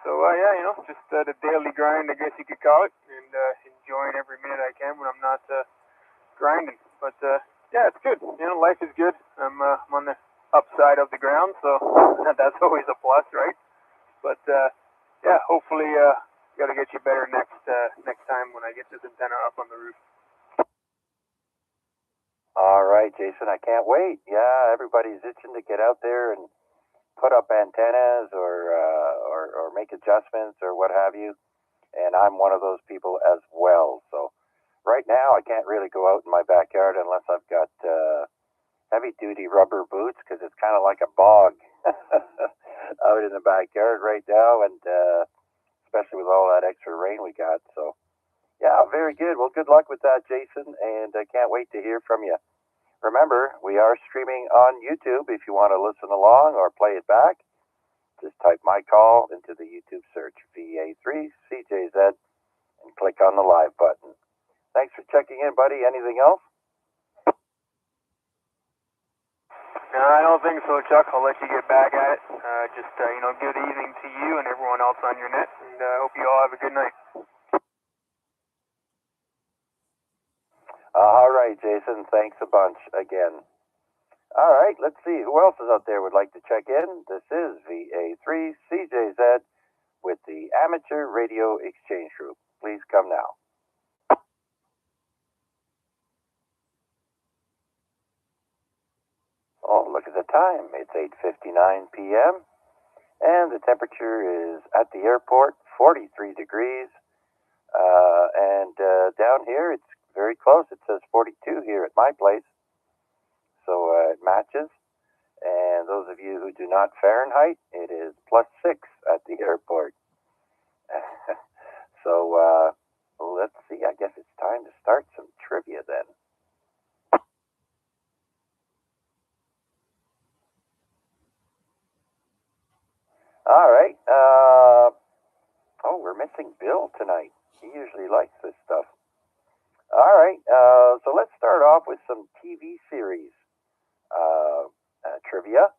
So yeah, just the daily grind, I guess you could call it, and enjoying every minute I can when I'm not grinding. But yeah, it's good. Life is good. I'm on the upside of the ground, so that's always a plus, right? But yeah, hopefully got to get you better next time when I get this antenna up on the roof. All right, Jason, I can't wait. Yeah, everybody's itching to get out there and put up antennas or make adjustments or what have you. And I'm one of those people as well. So right now I can't really go out in my backyard unless I've got heavy-duty rubber boots because it's kind of like a bog out in the backyard right now, and especially with all that extra rain we got. So yeah, very good. Well, good luck with that, Jason, and I can't wait to hear from you. Remember, we are streaming on YouTube if you want to listen along or play it back. Just type my call into the YouTube search, VA3CJZ, and click on the live button. Thanks for checking in, buddy. Anything else? No, I don't think so, Chuck. I'll let you get back at it. Just good evening to you and everyone else on your net, and I hope you all have a good night. All right, Jason. Thanks a bunch again. All right, let's see. Who else is out there would like to check in? This is VA3CJZ with the Amateur Radio Exchange Group. Please come now. Oh, look at the time. It's 8:59 p.m. and the temperature is at the airport 43 degrees. And down here it's very close. It says 42 here at my place. So it matches. And those of you who do not Fahrenheit, it is +6 at the airport. So let's see. I guess it's time to start some trivia then. All right. We're missing Bill tonight. He usually likes this stuff. All right. So let's start off with some TV series trivia.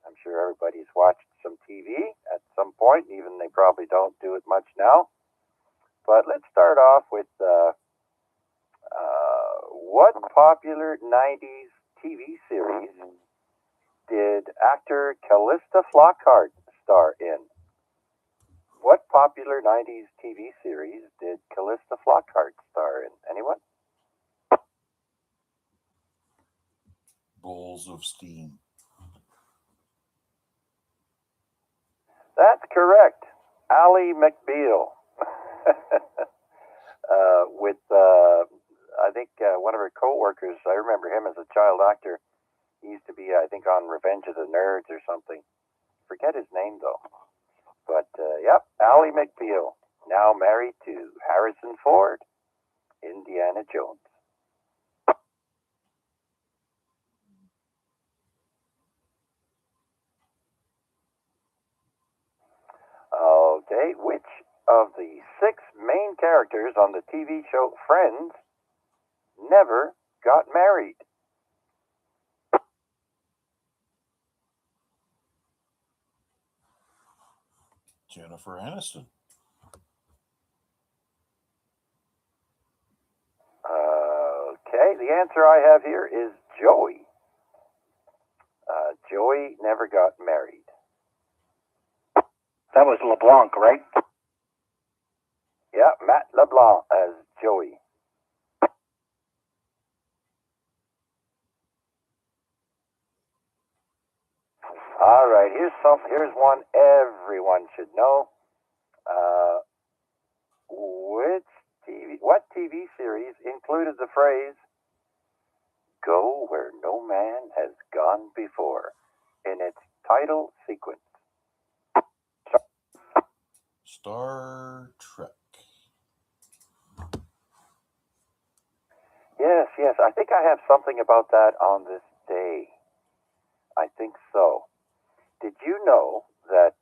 I'm sure everybody's watched some TV at some point, even they probably don't do it much now. but let's start off with what popular 90s TV series did actor Callista Flockhart star in? What popular 90s TV series did Callista Flockhart star in? Anyone? Bowls of Steam. That's correct. Ally McBeal. With, I think, one of her co-workers, I remember him as a child actor. He used to be, I think, on Revenge of the Nerds or something. Forget his name, though. But, yep, Ally McBeal, now married to Harrison Ford, Indiana Jones. Okay, which of the 6 main characters on the TV show Friends never got married? Jennifer Aniston. Okay, the answer I have here is Joey. Joey never got married. That was LeBlanc, right? Yeah, Matt LeBlanc as Joey. All right, here's one everyone should know. What TV series included the phrase "Go where no man has gone before" in its title sequence? Star Trek. Yes, I think I have something about that on this day. I think so. Did you know that,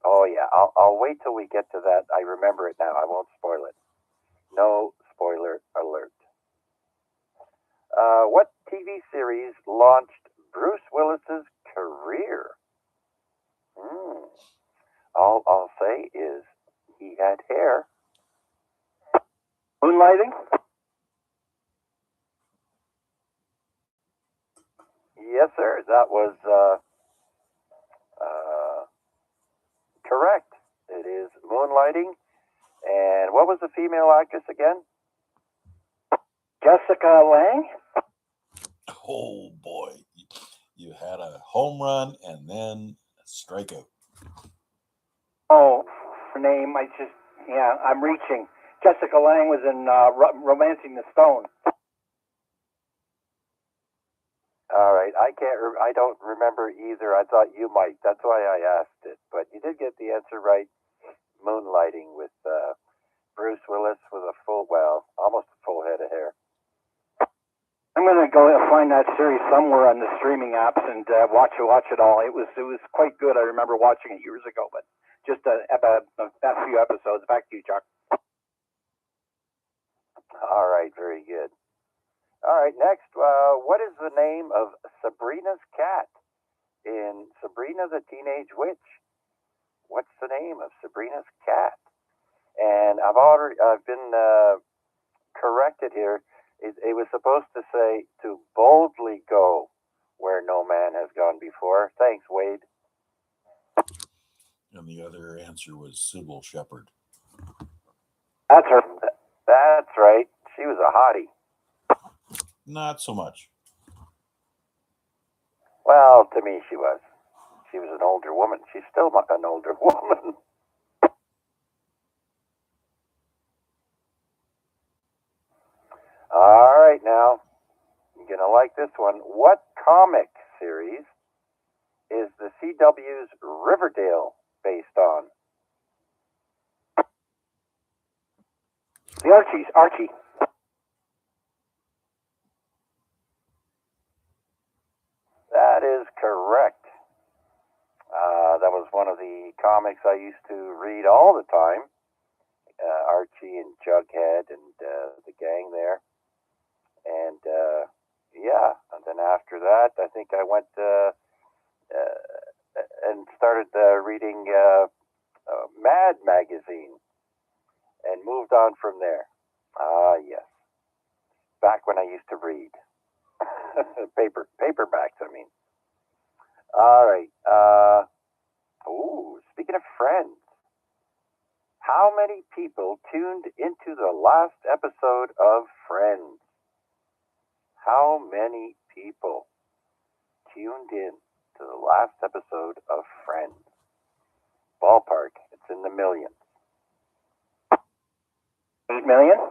oh yeah, I'll wait till we get to that. I remember it now. I won't spoil it. No spoiler alert. What TV series launched Bruce Willis's career? All I'll say is he had hair. Moonlighting? Yes, sir. That was correct. It is Moonlighting. And what was the female actress again? Jessica Lange? Oh boy, you had a home run and then a strikeout. Oh, her name, I'm reaching. Jessica Lange was in Romancing the Stone. All right, I don't remember either. I thought you might. That's why I asked it. But you did get the answer right. Moonlighting with Bruce Willis with almost a full head of hair. I'm going to go and find that series somewhere on the streaming apps and watch it all. It was quite good. I remember watching it years ago, but just a few episodes. Back to you, Chuck. All right, very good. All right, next, what is the name of Sabrina's cat in Sabrina the Teenage Witch? What's the name of Sabrina's cat? And I've been corrected here. It was supposed to say to boldly go where no man has gone before. Thanks, Wade. And the other answer was Sybil Shepherd. That's her. That's right. She was a hottie. Not so much. Well, to me, she was. She was an older woman. She's still an older woman. All right, now, you're going to like this one. What comic series is the CW's Riverdale based on? The Archie. That is correct. That was one of the comics I used to read all the time. Archie and Jughead and the gang there. And and then after that, I think I went and started reading Mad magazine. and moved on from there. Ah, yes. Back when I used to read. Paperbacks, I mean. All right. Speaking of friends, how many people tuned into the last episode of Friends? How many people tuned in to the last episode of Friends? Ballpark, it's in the millions. 8 million?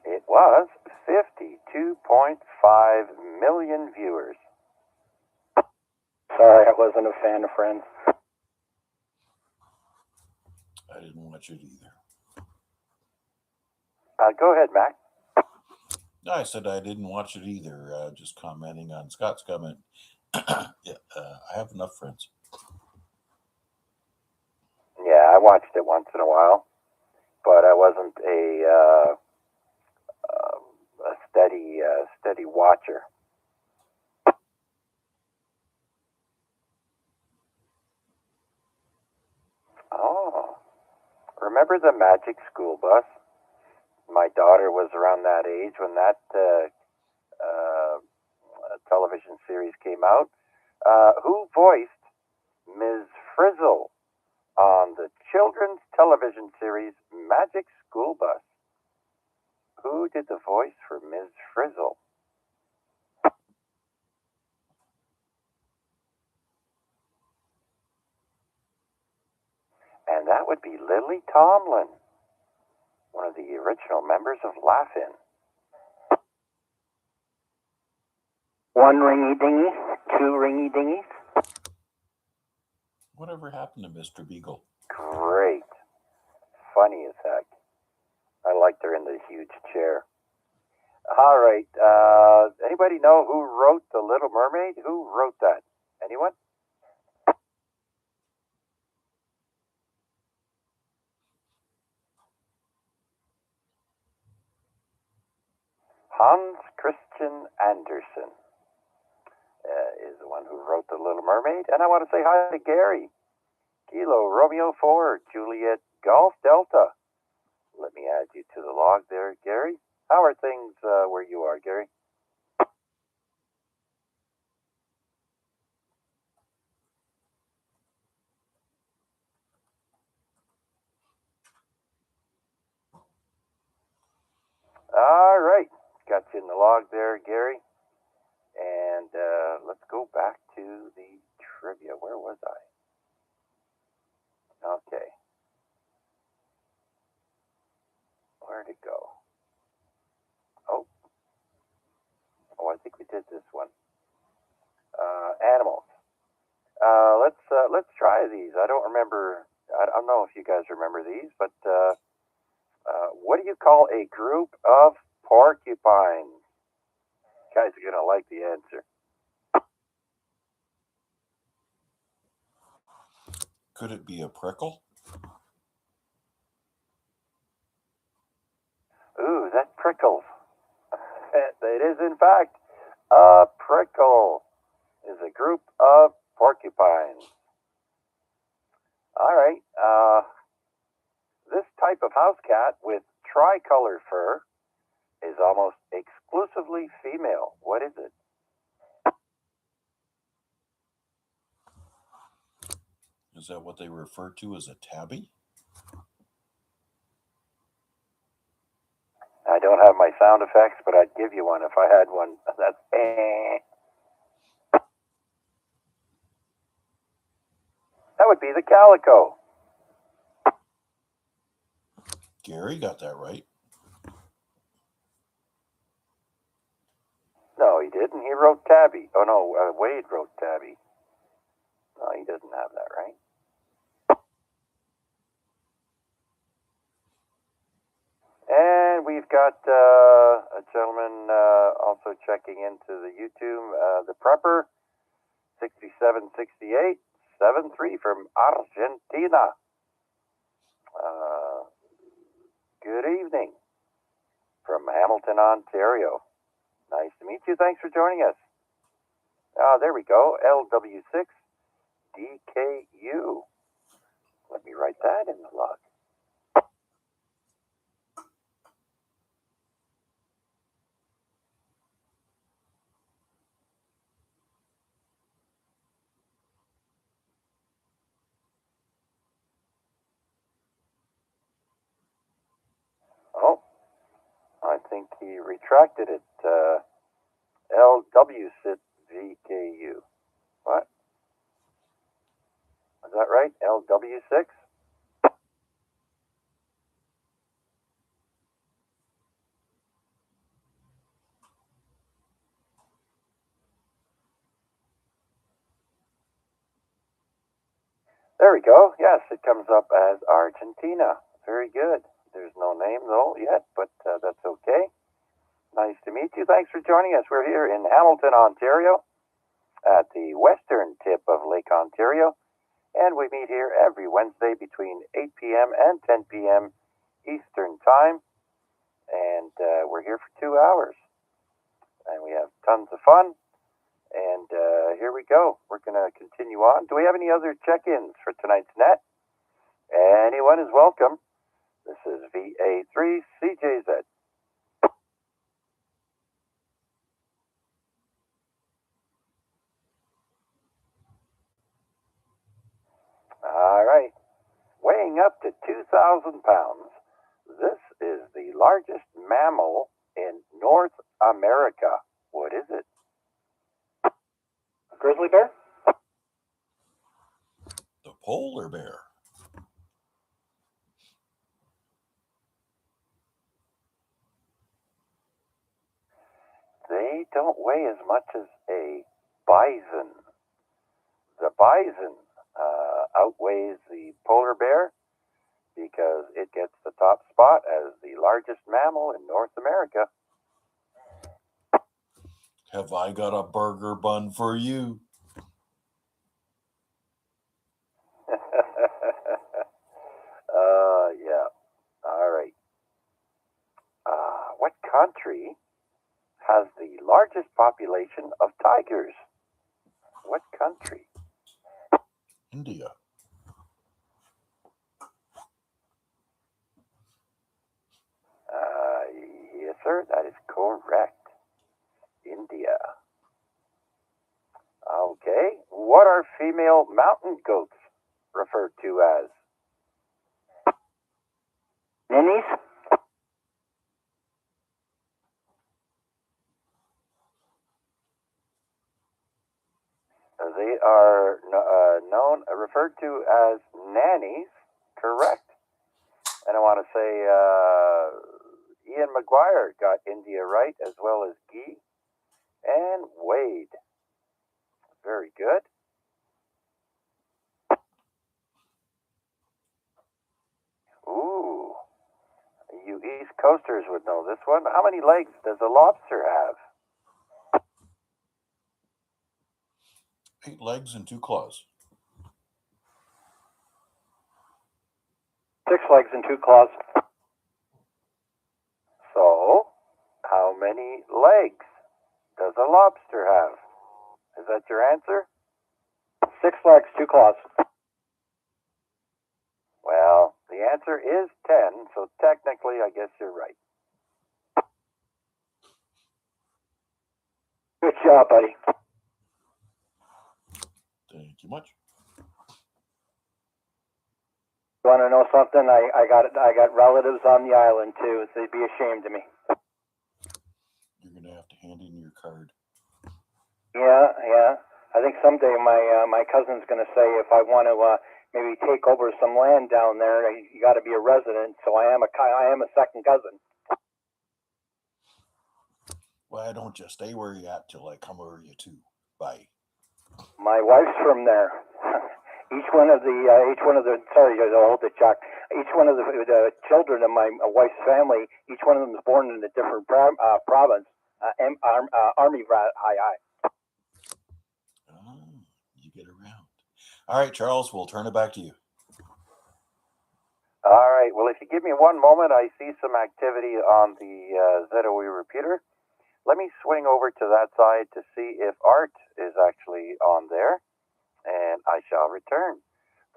It was 52.5 million viewers. Sorry, I wasn't a fan of Friends. I didn't watch it either. Go ahead, Mac. No, I said I didn't watch it either. Just commenting on Scott's comment. Yeah, I have enough Friends. Yeah, I watched it once in a while, but I wasn't a steady watcher. Oh, remember the Magic School Bus? My daughter was around that age when that television series came out. Who voiced Ms. Frizzle on the children's television series Magic School Bus? Who did the voice for Ms. Frizzle? And that would be Lily Tomlin, one of the original members of Laugh-In. 1 ringy dingy, 2 ringy dingies. Whatever happened to Mr. Beagle? Great. Funny as heck. I liked her in the huge chair. All right. Anybody know who wrote The Little Mermaid? Who wrote that? Anyone? Hans Christian Andersen is the one who wrote The Little Mermaid. And I want to say hi to Gary. Kilo Romeo 4, Juliet Golf Delta. Let me add you to the log there, Gary. How are things where you are, Gary? All right. Got you in the log there, Gary. And let's go back to the trivia. Where was I? Okay. Where'd it go? Oh, I think we did this one. Animals. Let's try these. I don't remember. I don't know if you guys remember these, but what do you call a group of porcupines? You guys are gonna like the answer. Could it be a prickle? Ooh, that prickles. It is, in fact, a prickle is a group of porcupines. All right. This type of house cat with tricolor fur is almost exclusively female. What is it? Is that what they refer to as a tabby? I don't have my sound effects, but I'd give you one if I had one. That's That would be the calico. Gary got that right. No, he didn't. He wrote tabby. Oh, no, Wade wrote tabby. No, he doesn't have that right. And we've got a gentleman also checking into the YouTube, the Prepper, 676873 from Argentina. Good evening from Hamilton, Ontario. Nice to meet you. Thanks for joining us. There we go. LW6DKU. Let me write that in the log. Oh, I think he retracted it. LW6VKU. What? Is that right? LW6? There we go. Yes, it comes up as Argentina. Very good. There's no name though yet, but that's okay. Nice to meet you. Thanks for joining us. We're here in Hamilton, Ontario, at the western tip of Lake Ontario, and we meet here every Wednesday between 8 p.m. and 10 p.m. Eastern Time, and we're here for 2 hours, and we have tons of fun. And here we go. We're going to continue on. Do we have any other check-ins for tonight's net? Anyone is welcome. This is VA3CJZ. All right. Weighing up to 2,000 pounds, this is the largest mammal in North America. What is it? Grizzly bear? The polar bear. They don't weigh as much as a bison. The bison outweighs the polar bear because it gets the top spot as the largest mammal in North America. Have I got a burger bun for you? Yeah. All right. What country has the largest population of tigers? What country? India. Yes, sir. That is correct. India. Okay. What are female mountain goats referred to as? Ninnies? They are referred to as nannies. Correct. And I want to say Ian McGuire got India right, as well as Guy and Wade. Very good. Ooh, you East Coasters would know this one. How many legs does a lobster have? 8 legs and 2 claws. 6 legs and 2 claws. So, how many legs does a lobster have? Is that your answer? 6 legs, 2 claws. Well, the answer is 10, so technically I guess you're right. Good job, buddy. Thank you much. You want to know something? I got relatives on the island too. So they'd be ashamed of me. You're going to have to hand in your card. Yeah. I think someday my cousin's going to say if I want to maybe take over some land down there, you got to be a resident. So I am a second cousin. Why don't you stay where you at till I come over you too? Bye. My wife's from there. Each one of the sorry to hold it, Chuck. Each one of the children of my wife's family, each one of them is born in a different province. Army rat, high. Oh, you get around. All right, Charles, we'll turn it back to you. All right. Well, if you give me one moment, I see some activity on the ZOE repeater. Let me swing over to that side to see if Art is actually on there, and I shall return.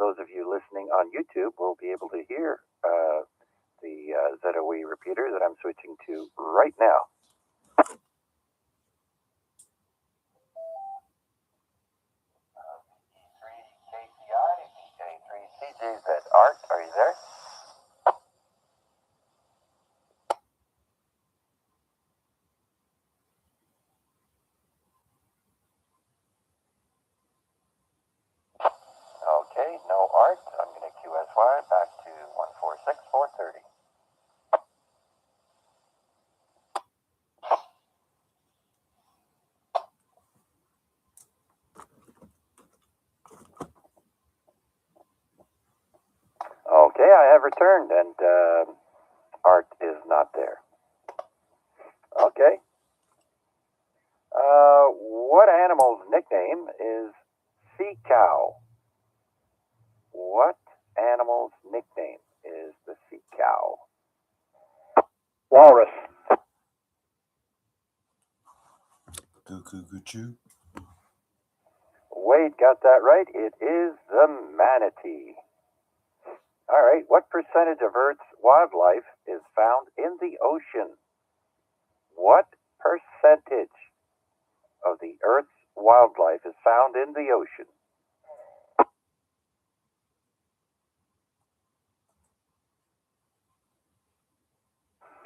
those of you listening on YouTube will be able to hear the ZOE repeater that I'm switching to right now. VA3CJZ. Art, are you there? Okay, no Art. I'm going to QSY back to 146,430. Okay, I have returned, and Art is not there. Okay. What animal's nickname is sea cow? What animal's nickname is the sea cow? Walrus. Goo-goo-goo-choo. Wade got that right. It is the manatee. All right. What percentage of Earth's wildlife is found in the ocean? What percentage of the Earth's wildlife is found in the ocean?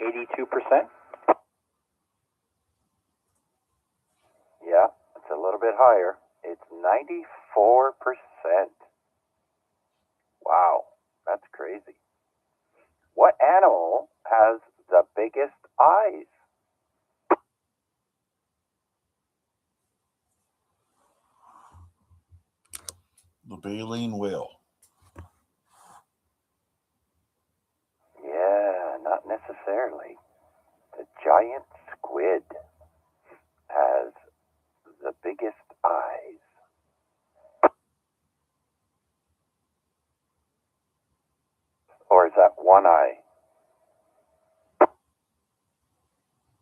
82%. Yeah, it's a little bit higher. It's 94%. Wow, that's crazy. What animal has the biggest eyes? The baleen whale. Yeah, not necessarily. The giant squid has the biggest eyes. Or is that one eye?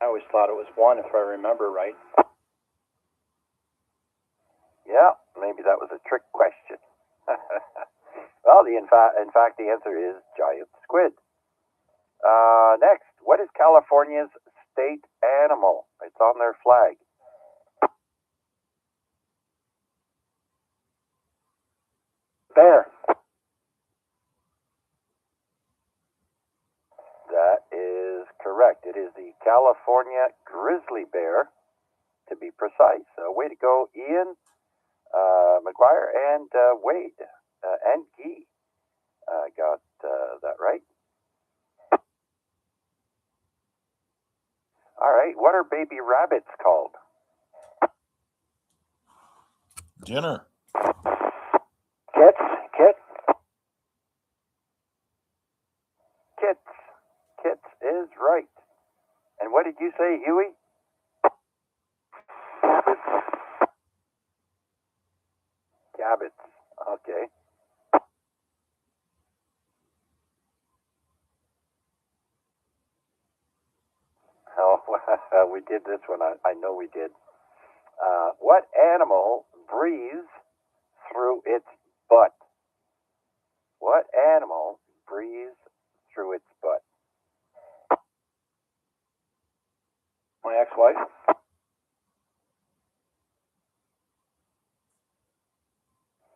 I always thought it was one, if I remember right. Yeah, maybe that was a trick question. Well, in fact, the answer is giant squid. Next, what is California's state animal? It's on their flag. Bear. That is correct. It is the California grizzly bear, to be precise. Way to go, Ian, McGuire, and Wade, and Guy got that right. All right, what are baby rabbits called? Dinner. Kits. Kit. Kits. Kits is right. And what did you say, Huey? Gabbits. Okay. Oh, we did this one. I know we did. What animal breathes through its butt? What animal breathes through its butt? My ex-wife.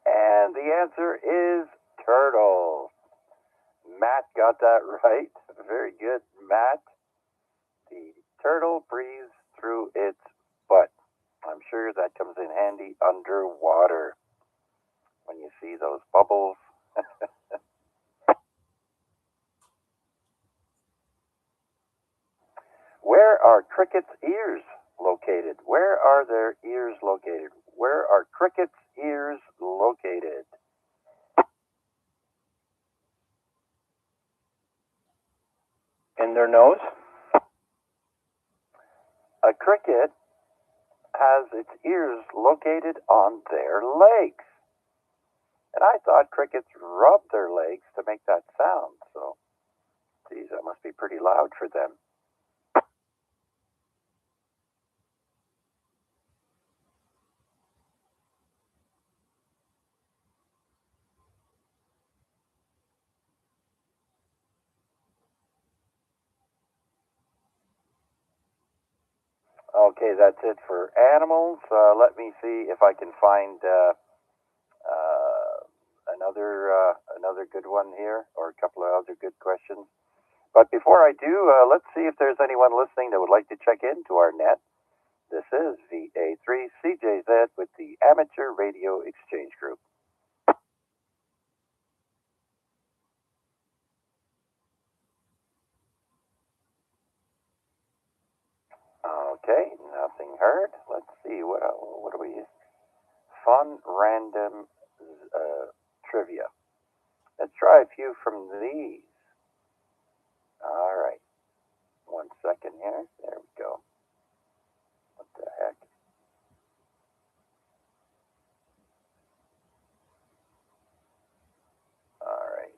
And the answer is turtle. Matt got that right. Very good, Matt. The turtle breathes through its butt. I'm sure that comes in handy underwater when you see those bubbles. Where are crickets' ears located? Where are their ears located? Where are crickets' ears located? In their nose. A cricket has its ears located on their legs. And I thought crickets rub their legs to make that sound. So, geez, that must be pretty loud for them. Okay, that's it for animals. Let me see if I can find another good one here, or a couple of other good questions. But before I do, let's see if there's anyone listening that would like to check into our net. This is VA3CJZ with the Amateur Radio Exchange Group. Okay, nothing heard. Let's see, what do we use? Fun random trivia. Let's try a few from these. All right. 1 second here. There we go. What the heck? All right.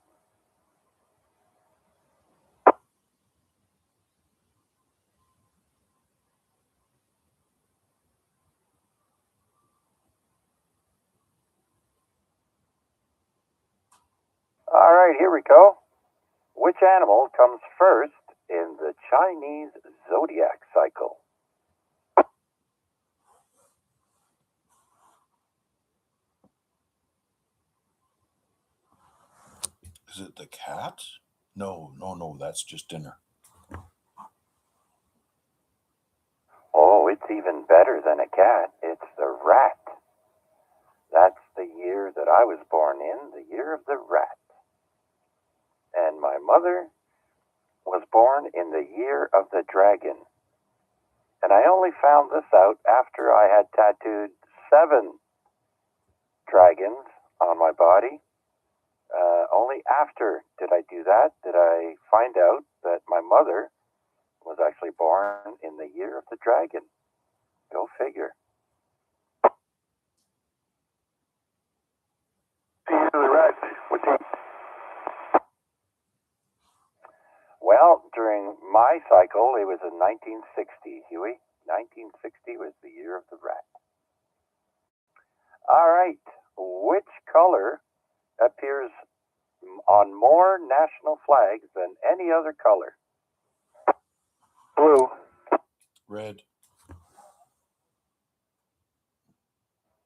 All right, here we go. Which animal comes first in the Chinese zodiac cycle? Is it the cat? No, that's just dinner. Oh, it's even better than a cat. It's the rat. That's the year that I was born in, the year of the rat. And my mother was born in the year of the dragon. And I only found this out after I had tattooed 7 dragons on my body. Only after did I do that did I find out that my mother was actually born in the year of the dragon. Go figure. Well, during my cycle, it was in 1960, Huey. 1960 was the year of the rat. All right. Which color appears on more national flags than any other color? Blue. Red.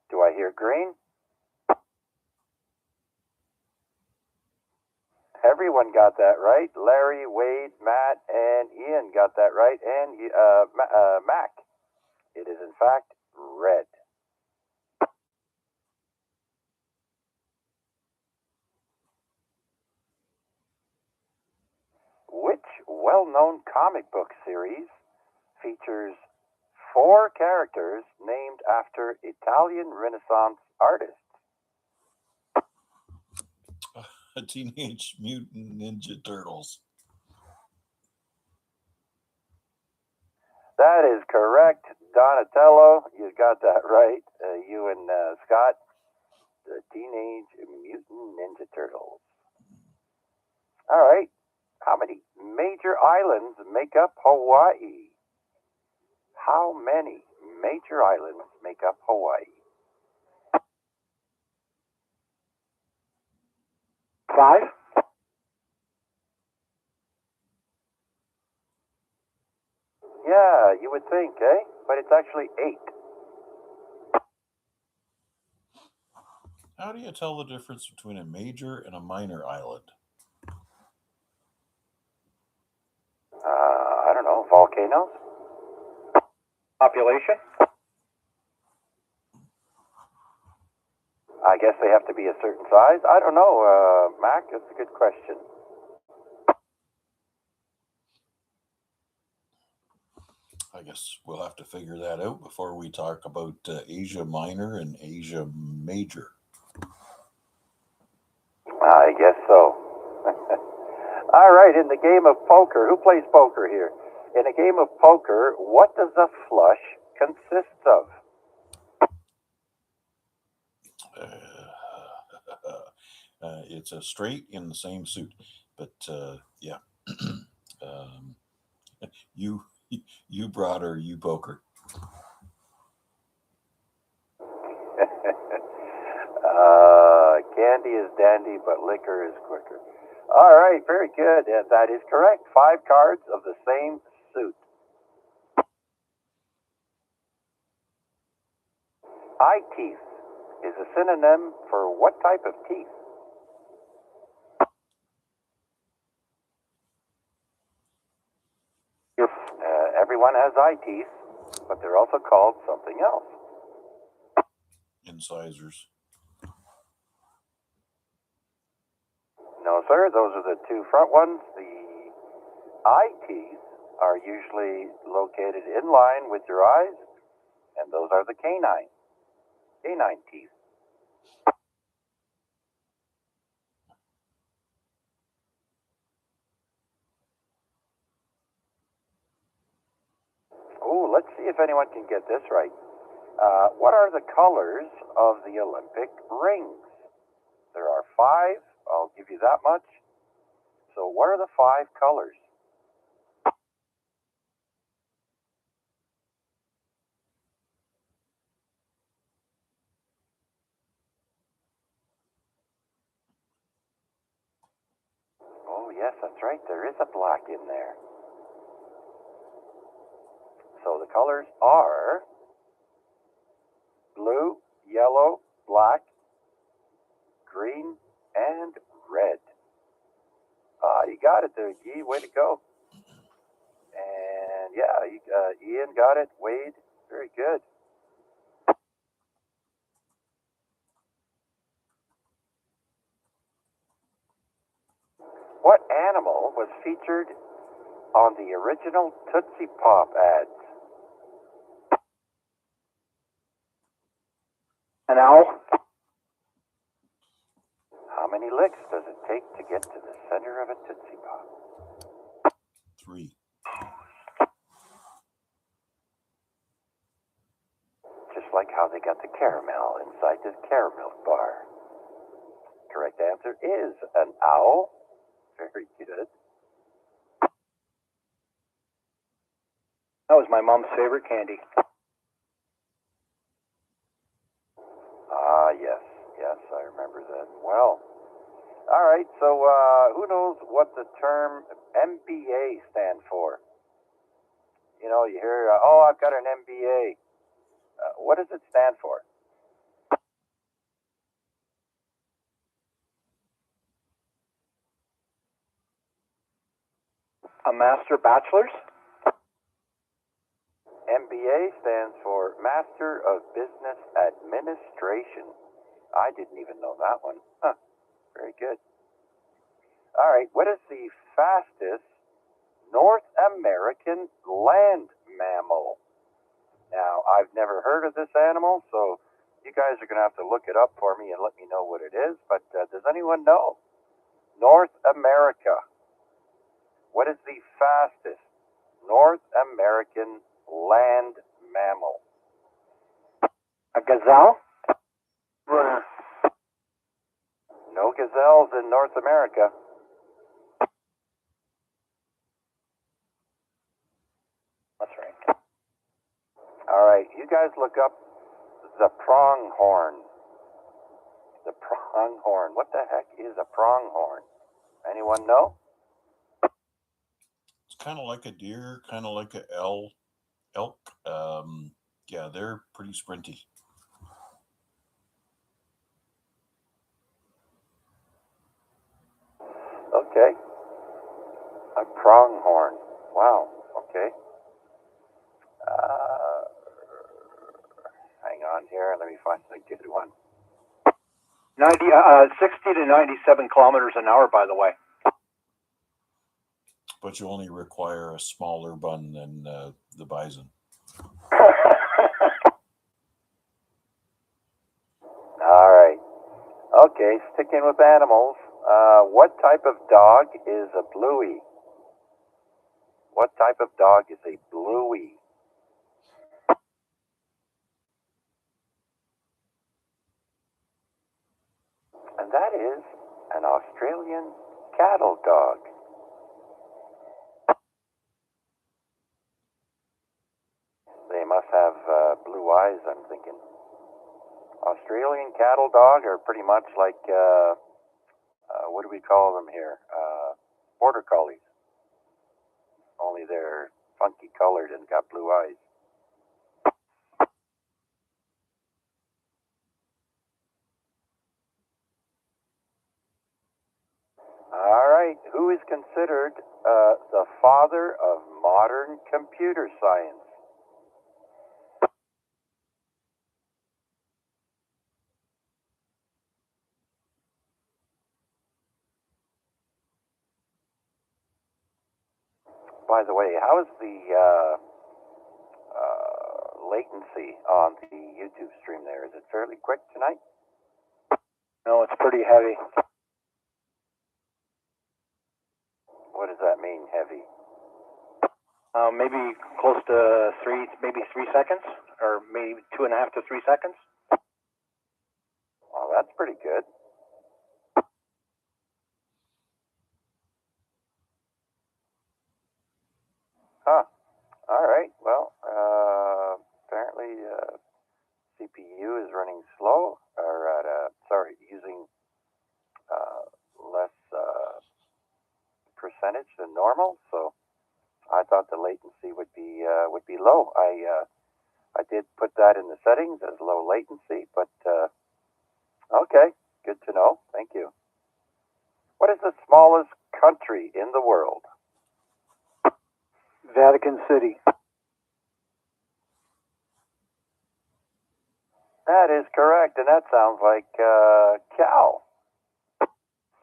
Do I hear green? Everyone got that right. Larry, Wade, Matt, and Ian got that right. And Mac. It is, in fact, red. Which well-known comic book series features 4 characters named after Italian Renaissance artists? Teenage Mutant Ninja Turtles. That is correct. Donatello, you got that right. You and Scott, the Teenage Mutant Ninja Turtles. All right. How many major islands make up Hawaii? How many major islands make up Hawaii? 5. Yeah, you would think, eh? But it's actually 8. How do you tell the difference between a major and a minor island? I don't know. Volcanoes? Population? I guess they have to be a certain size. I don't know, Mac. That's a good question. I guess we'll have to figure that out before we talk about Asia Minor and Asia Major. I guess so. All right, in the game of poker, who plays poker here? In a game of poker, what does a flush consist of? It's a straight in the same suit, but yeah. You brought her, you poker. Candy is dandy, but liquor is quicker. All right, very good. That is correct. 5 cards of the same suit. Eye teeth is a synonym for what type of teeth? Everyone has eye teeth, but they're also called something else. Incisors. No, sir, those are the two front ones. The eye teeth are usually located in line with your eyes, and those are the canine teeth. Oh, let's see if anyone can get this right. What are the colors of the Olympic rings? There are 5. I'll give you that much. So what are the 5 colors? Oh, yes, that's right. There is a black in there. So the colors are blue, yellow, black, green, and red. You got it there, Guy. Way to go. And yeah, Ian got it. Wade, very good. What animal was featured on the original Tootsie Pop ads? An owl? How many licks does it take to get to the center of a Tootsie Pop? 3. Just like how they got the caramel inside the caramel bar. Correct answer is an owl. Very good. That was my mom's favorite candy. Yes. Yes, I remember that well. All right, so who knows what the term MBA stand for? You know, you hear, oh, I've got an MBA. What does it stand for? A master bachelor's? MBA stands for Master of Business Administration. I didn't even know that one. Huh, very good. All right, what is the fastest North American land mammal? Now, I've never heard of this animal, so you guys are going to have to look it up for me and let me know what it is. But does anyone know? North America. What is the fastest North American land mammal? A gazelle? No gazelles in North America. That's right. All right, you guys look up the pronghorn. The pronghorn. What the heck is a pronghorn? Anyone know? It's kind of like a deer, kind of like a elk. Yeah, they're pretty sprinty. Okay. A pronghorn. Wow. Okay. Hang on here. Let me find a good one. 60 to 97 kilometers an hour, by the way. But you only require a smaller bun than the bison. All right. Okay, sticking with animals. What type of dog is a bluey? What type of dog is a bluey? And that is an Australian cattle dog. They must have blue eyes, I'm thinking. Australian cattle dog are pretty much like, what do we call them here? Border collies. Only they're funky colored and got blue eyes. right. Who is considered the father of modern computer science? By the way, how is the latency on the YouTube stream there? Is it fairly quick tonight? No, it's pretty heavy. What does that mean, heavy? Maybe close to 3 seconds, or maybe 2.5 to 3 seconds. Well, that's pretty good. Huh. All right. Well, apparently CPU is running slow, or using less percentage than normal. So I thought the latency would be low. I did put that in the settings as low latency, but okay, good to know. Thank you. What is the smallest country in the world? Vatican City. That is correct, and that sounds like Cal.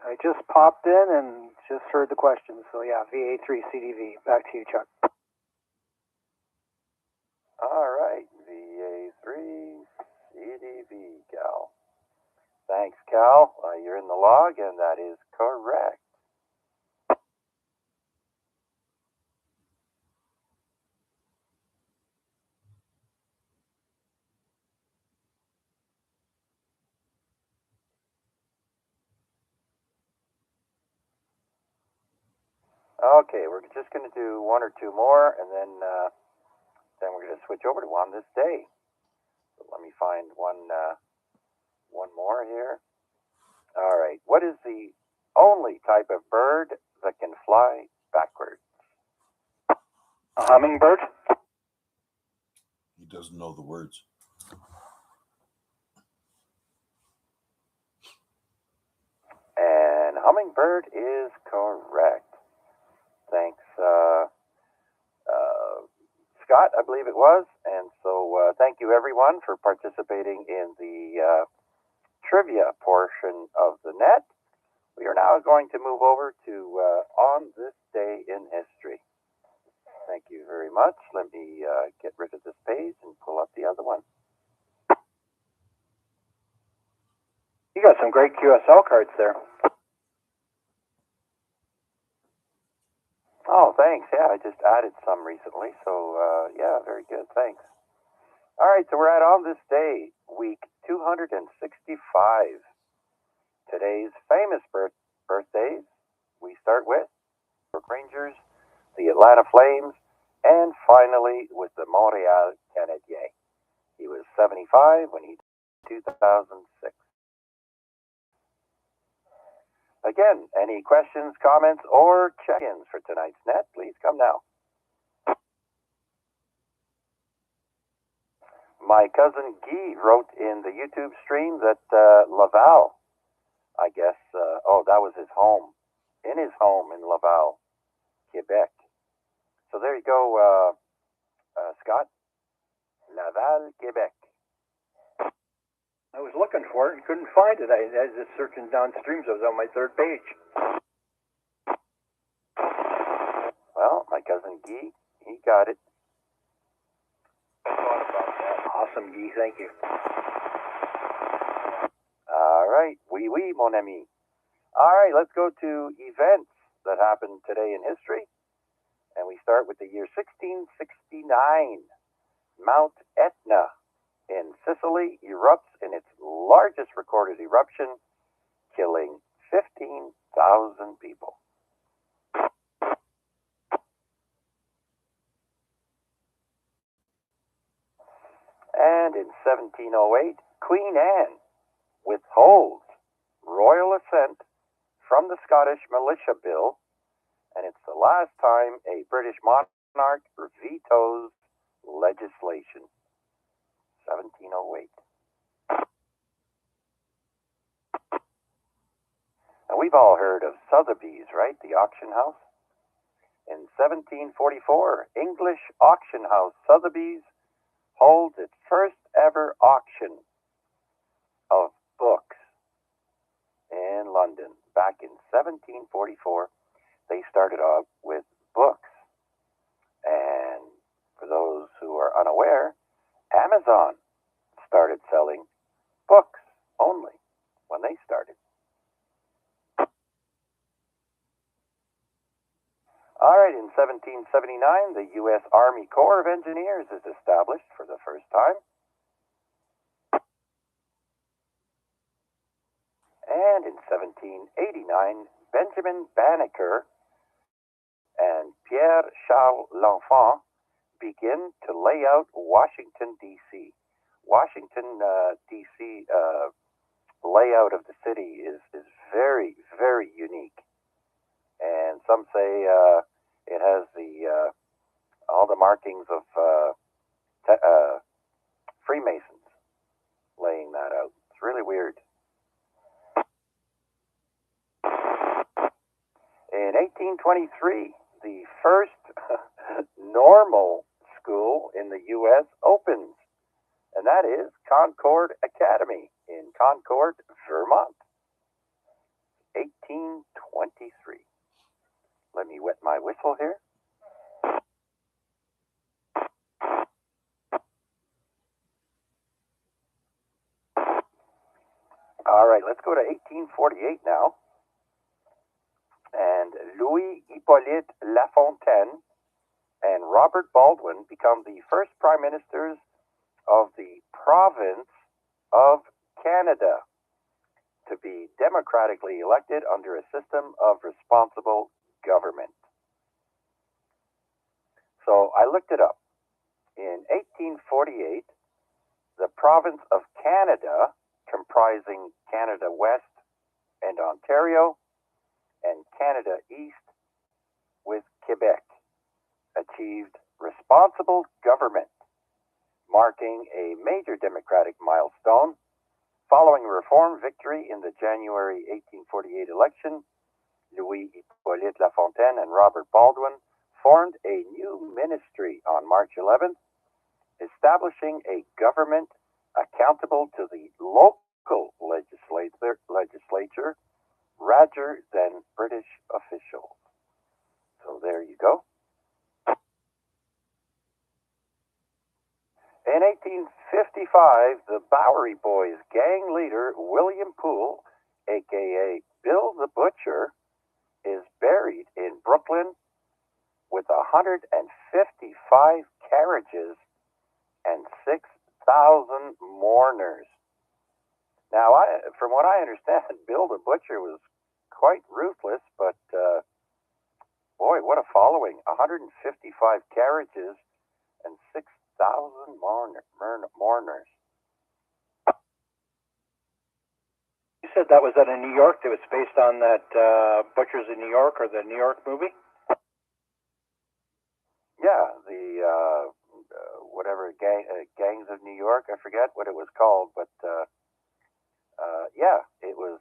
I just popped in and just heard the question. So yeah, VA3CJZ. Back to you, Chuck. All right, VA3CJZ, Cal. Thanks, Cal. You're in the log, and that is correct. Okay, we're just going to do one or two more, and then we're going to switch over to On This Day. So let me find one more here. All right, what is the only type of bird that can fly backwards? A hummingbird? He doesn't know the words. And hummingbird is correct. Thanks, Scott, I believe it was. And so thank you, everyone, for participating in the trivia portion of the net. We are now going to move over to On This Day in History. Thank you very much. Let me get rid of this page and pull up the other one. You got some great QSL cards there. Oh, thanks. Yeah, I just added some recently. So, yeah, very good. Thanks. All right, so we're at On This Day, week 265. Today's famous birthdays, we start with the Rangers, the Atlanta Flames, and finally with the Montreal Canadiens. He was 75 when he died in 2006. Again, any questions, comments, or check-ins for tonight's net, please come now. My cousin Guy wrote in the YouTube stream that Laval, I guess, that was his home. In his home in Laval, Quebec. So there you go, Scott. Laval, Quebec. I was looking for it and couldn't find it. I was just searching down streams. I was on my third page. Well, my cousin Guy, he got it. I thought about that. Awesome, Guy. Thank you. All right. Oui, oui, mon ami. All right, let's go to events that happened today in history. And we start with the year 1669. Mount Etna in Sicily erupts in its largest recorded eruption, killing 15,000 people. And in 1708, Queen Anne withholds royal assent from the Scottish Militia Bill, and it's the last time a British monarch vetoes legislation. 1708. And we've all heard of Sotheby's, right? The auction house. In 1744, English auction house Sotheby's holds its first ever auction of books in London. Back in 1744, they started off with books. And for those who are unaware, Amazon started selling books only when they started. All right, in 1779, the U.S. Army Corps of Engineers is established for the first time. And in 1789, Benjamin Banneker and Pierre-Charles L'Enfant begin to lay out Washington, D.C. Washington, D.C. Layout of the city is very, very unique. And some say it has all the markings of Freemasons laying that out. It's really weird. In 1823, the first normal school in the U.S. opens, and that is Concord Academy in Concord, Vermont. 1823. Let me wet my whistle here. All right, let's go to 1848 now. And Louis Hippolyte Lafontaine and Robert Baldwin become the first prime ministers of the province of Canada to be democratically elected under a system of responsible government. So I looked it up. In 1848, the province of Canada, comprising Canada West and Ontario, and Canada East with Quebec, achieved responsible government, marking a major democratic milestone. Following a reform victory in the January 1848 election, Louis Hippolyte Lafontaine and Robert Baldwin formed a new ministry on March 11th, establishing a government accountable to the local legislature rather than British officials. So there you go. In 1855, the Bowery Boys gang leader William Poole, aka Bill the Butcher, is buried in Brooklyn with 155 carriages and 6,000 mourners. Now, from what I understand, Bill the Butcher was quite ruthless, but boy, what a following. 155 carriages and 6,000 mourners. You said that was out in New York? That was based on that Butchers in New York, or the New York movie? Yeah, the whatever Gangs of New York. I forget what it was called, but yeah, it was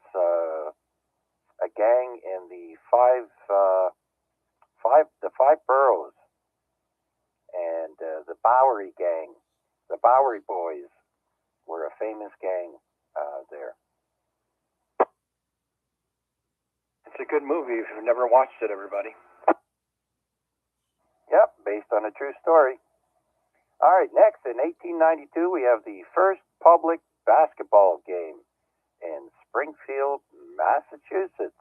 a gang in the five boroughs, and the Bowery gang, the Bowery Boys, were a famous gang there. It's a good movie if you've never watched it, everybody. Yep, based on a true story. All right, next, in 1892, we have the first public basketball game in Springfield, Massachusetts.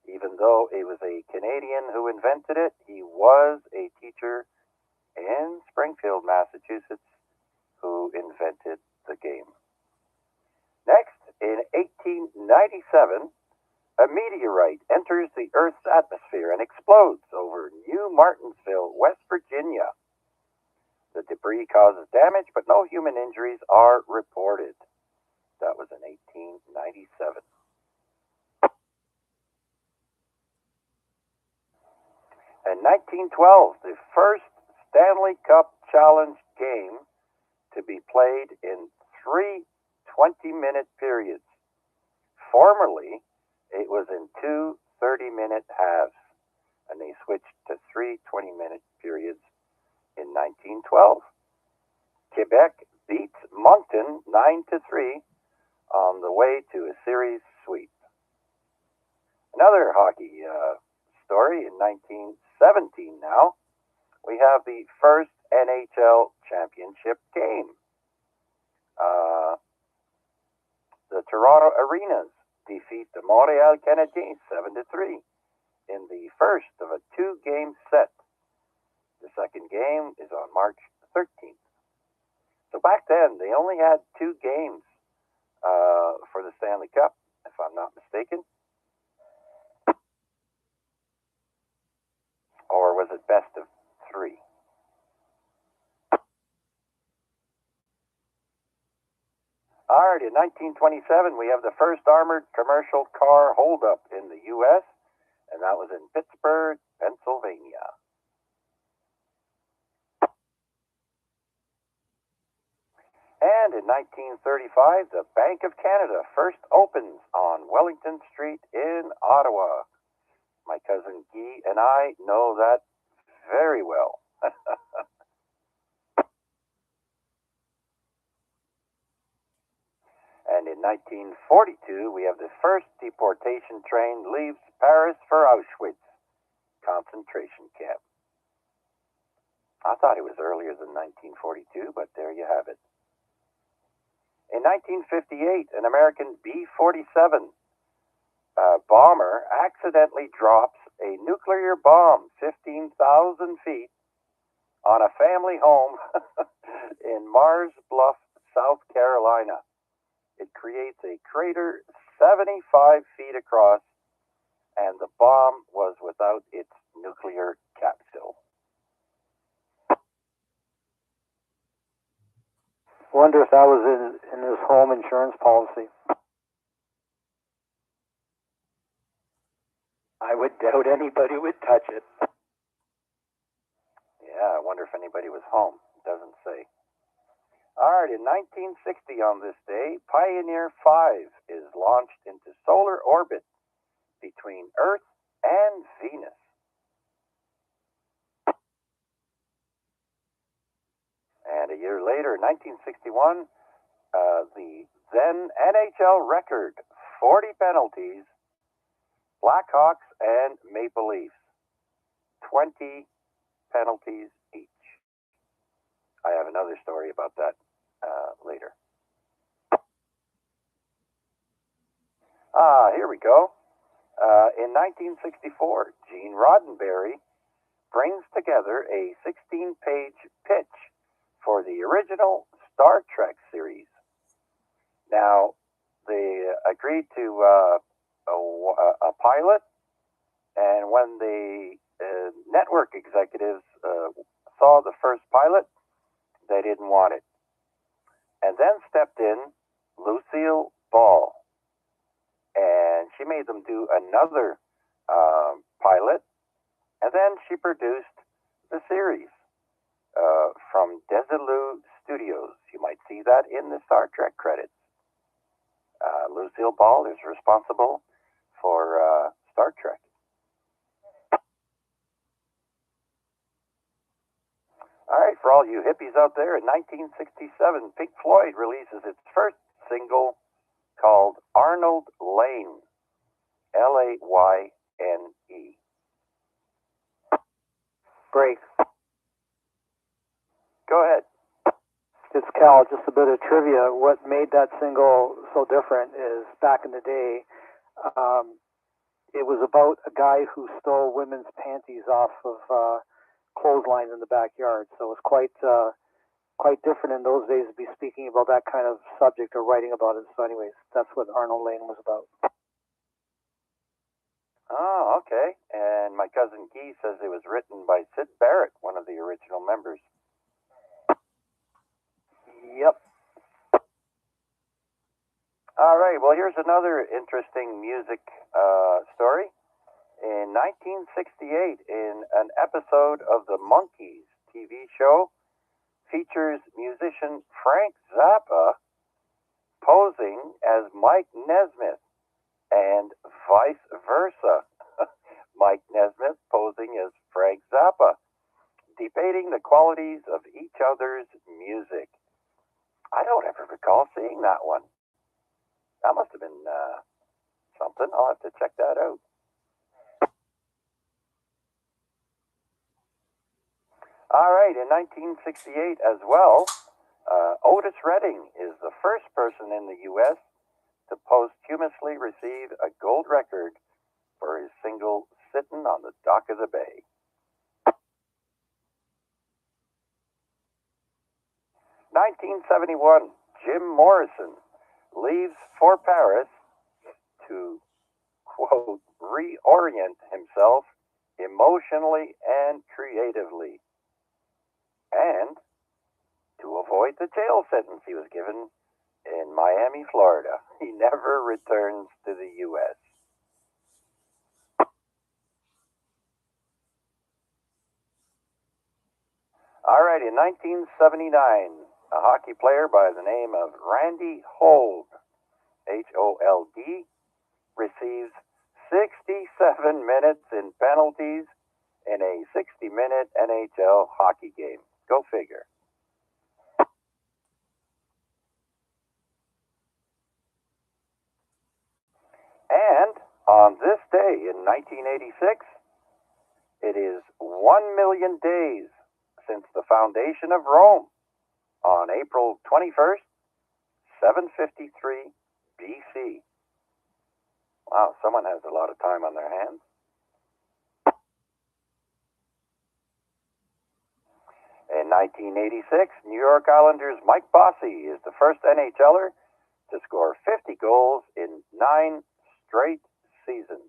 Even though it was a Canadian who invented it, he was a teacher in Springfield, Massachusetts, who invented the game. Next, in 1897, a meteorite enters the Earth's atmosphere and explodes over New Martinsville, West Virginia. The debris causes damage, but no human injuries are reported. That was in 1897. In 1912, the first Stanley Cup Challenge game to be played in 3 20-minute periods. Formerly, It was in two 30-minute halves, and they switched to three 20-minute periods in 1912. Quebec beats Moncton 9-3 on the way to a series sweep. Another hockey story in 1917 now. We have the first NHL championship game. The Toronto Arenas defeat the Montreal Canadiens 7-3 in the first of a two-game set. The second game is on March 13th. So back then, they only had two games for the Stanley Cup, if I'm not mistaken. Or was it best of three? All right, in 1927, we have the first armored commercial car holdup in the U.S., and that was in Pittsburgh, Pennsylvania. And in 1935, the Bank of Canada first opens on Wellington Street in Ottawa. My cousin Guy and I know that very well. And in 1942, we have the first deportation train leaves Paris for Auschwitz concentration camp. I thought it was earlier than 1942, but there you have it. In 1958, an American B-47 bomber accidentally drops a nuclear bomb 15,000 feet on a family home in Mars Bluff, South Carolina. It creates a crater 75 feet across, and the bomb was without its nuclear capsule. Wonder if that was in his home insurance policy. I would doubt anybody would touch it. Yeah, I wonder if anybody was home. It doesn't say. All right, in 1960 on this day, Pioneer 5 is launched into solar orbit between Earth and Venus. And a year later, in 1961, the then NHL record, 40 penalties, Blackhawks and Maple Leafs, 20 penalties each. I have another story about that later. Here we go. In 1964, Gene Roddenberry brings together a 16-page pitch for the original Star Trek series. Now, they agreed to a pilot, and when the network executives saw the first pilot, they didn't want it. And then stepped in Lucille Ball, and she made them do another pilot, and then she produced the series from Desilu Studios. You might see that in the Star Trek credits. Lucille Ball is responsible for Star Trek. All right, for all you hippies out there, in 1967, Pink Floyd releases its first single called Arnold Lane, L-A-Y-N-E. Break. Go ahead. It's Cal, just a bit of trivia. What made that single so different is back in the day, it was about a guy who stole women's panties off of clotheslines in the backyard. So it was quite different in those days to be speaking about that kind of subject or writing about it. So anyways, that's what Arnold Lane was about. Oh, okay. And my cousin Guy says it was written by Sid Barrett, one of the original members. Yep. All right, well, here's another interesting music story. In 1968, in an episode of the Monkees TV show, features musician Frank Zappa posing as Mike Nesmith and vice versa. Mike Nesmith posing as Frank Zappa, debating the qualities of each other's music. I don't ever recall seeing that one. That must have been something. I'll have to check that out. All right, in 1968 as well, Otis Redding is the first person in the U.S. to posthumously receive a gold record for his single Sittin' on the Dock of the Bay. (1971), Jim Morrison leaves for Paris to, quote, reorient himself emotionally and creatively, and to avoid the jail sentence he was given in Miami, Florida. He never returns to the U.S. All right, in 1979, a hockey player by the name of Randy Hold, H-O-L-D, receives 67 minutes in penalties in a 60-minute NHL hockey game. Go figure. And on this day in 1986, it is 1 million days since the foundation of Rome on April 21st, 753 BC. Wow, someone has a lot of time on their hands. In 1986, New York Islanders' Mike Bossy is the first NHLer to score 50 goals in 9 straight seasons.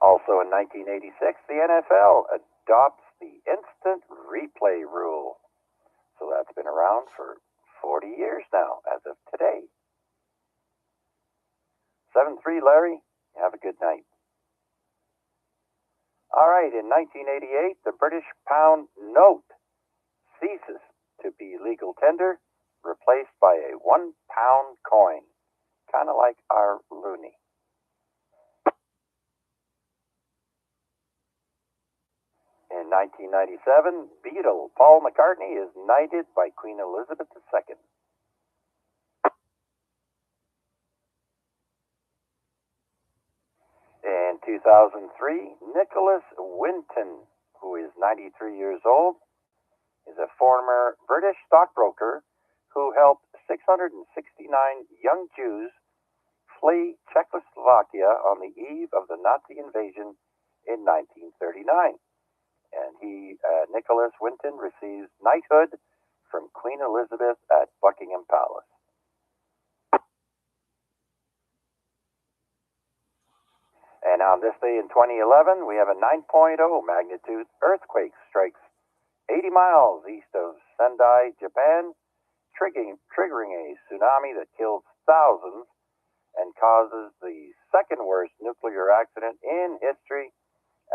Also in 1986, the NFL adopts the instant replay rule. So that's been around for 40 years now, as of today. 7-3, Larry. Have a good night. All right, in 1988, the British pound note ceases to be legal tender, replaced by a £1 coin, kind of like our loonie. In 1997, Beatle Paul McCartney is knighted by Queen Elizabeth II. In 2003, Nicholas Winton, who is 93 years old, is a former British stockbroker who helped 669 young Jews flee Czechoslovakia on the eve of the Nazi invasion in 1939. And Nicholas Winton, receives knighthood from Queen Elizabeth at Buckingham Palace. And on this day in 2011, we have a 9.0 magnitude earthquake strikes 80 miles east of Sendai, Japan, triggering a tsunami that kills thousands and causes the second worst nuclear accident in history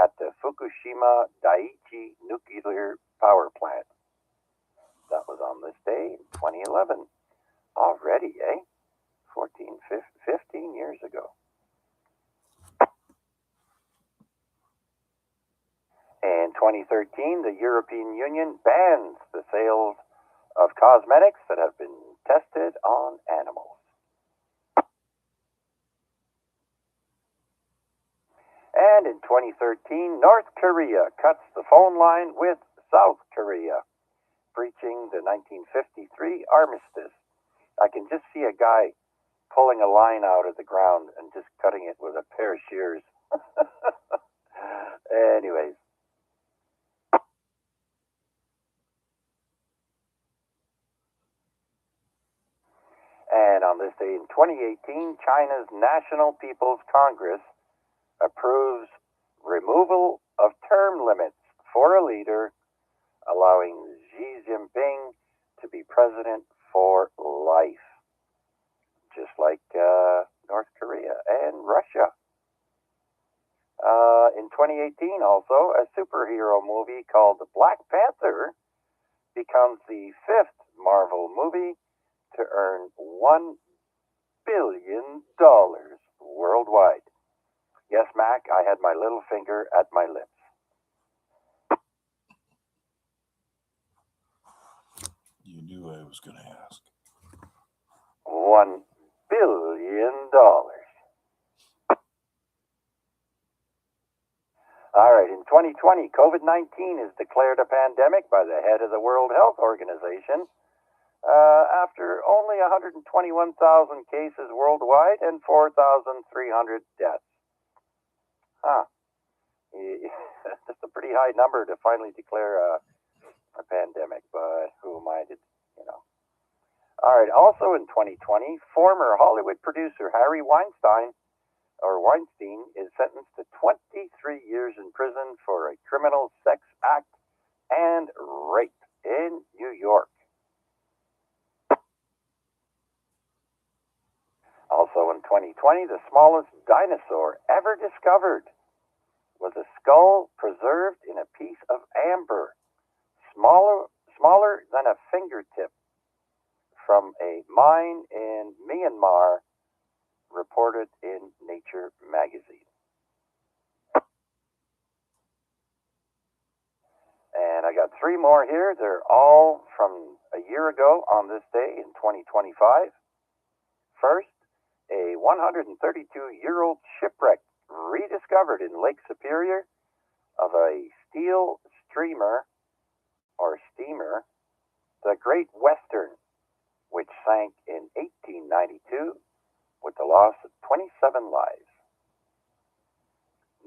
at the Fukushima Daiichi nuclear power plant. That was on this day in 2011. Already, 15 years ago. In 2013, the European Union bans the sales of cosmetics that have been tested on animals. And in 2013, North Korea cuts the phone line with South Korea, breaching the 1953 armistice. I can just see a guy pulling a line out of the ground and just cutting it with a pair of shears. Anyways. And on this day in 2018, China's National People's Congress approves removal of term limits for a leader, allowing Xi Jinping to be president for life, just like North Korea and Russia. In 2018, also, a superhero movie called Black Panther becomes the 5th Marvel movie to earn $1 billion worldwide. Yes, Mac, I had my little finger at my lips. You knew I was going to ask. $1 billion. All right, in 2020, COVID-19 is declared a pandemic by the head of the World Health Organization after only 121,000 cases worldwide and 4,300 deaths. Huh. That's a pretty high number to finally declare a pandemic, but who am I to, you know. All right, also in 2020, former Hollywood producer Harry Weinstein is sentenced to 23 years in prison for a criminal sex act and rape in New York. Also in 2020, the smallest dinosaur ever discovered was a skull preserved in a piece of amber, smaller than a fingertip, from a mine in Myanmar, reported in Nature magazine. And I got three more here. They're all from a year ago on this day in 2025. First, a 132-year-old shipwreck rediscovered in Lake Superior of a steel steamer, the Great Western, which sank in 1892 with the loss of 27 lives.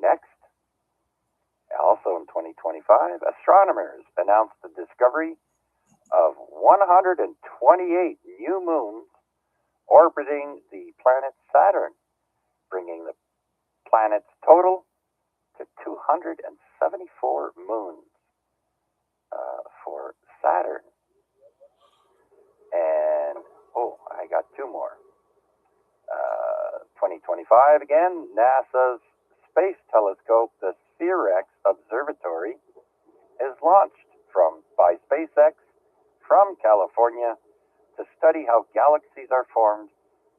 Next, also in 2025, astronomers announced the discovery of 128 new moons orbiting the planet Saturn, bringing the planet's total to 274 moons for Saturn. And, I got two more. 2025 again, NASA's space telescope, the SPHEREX Observatory, is launched by SpaceX from California to study how galaxies are formed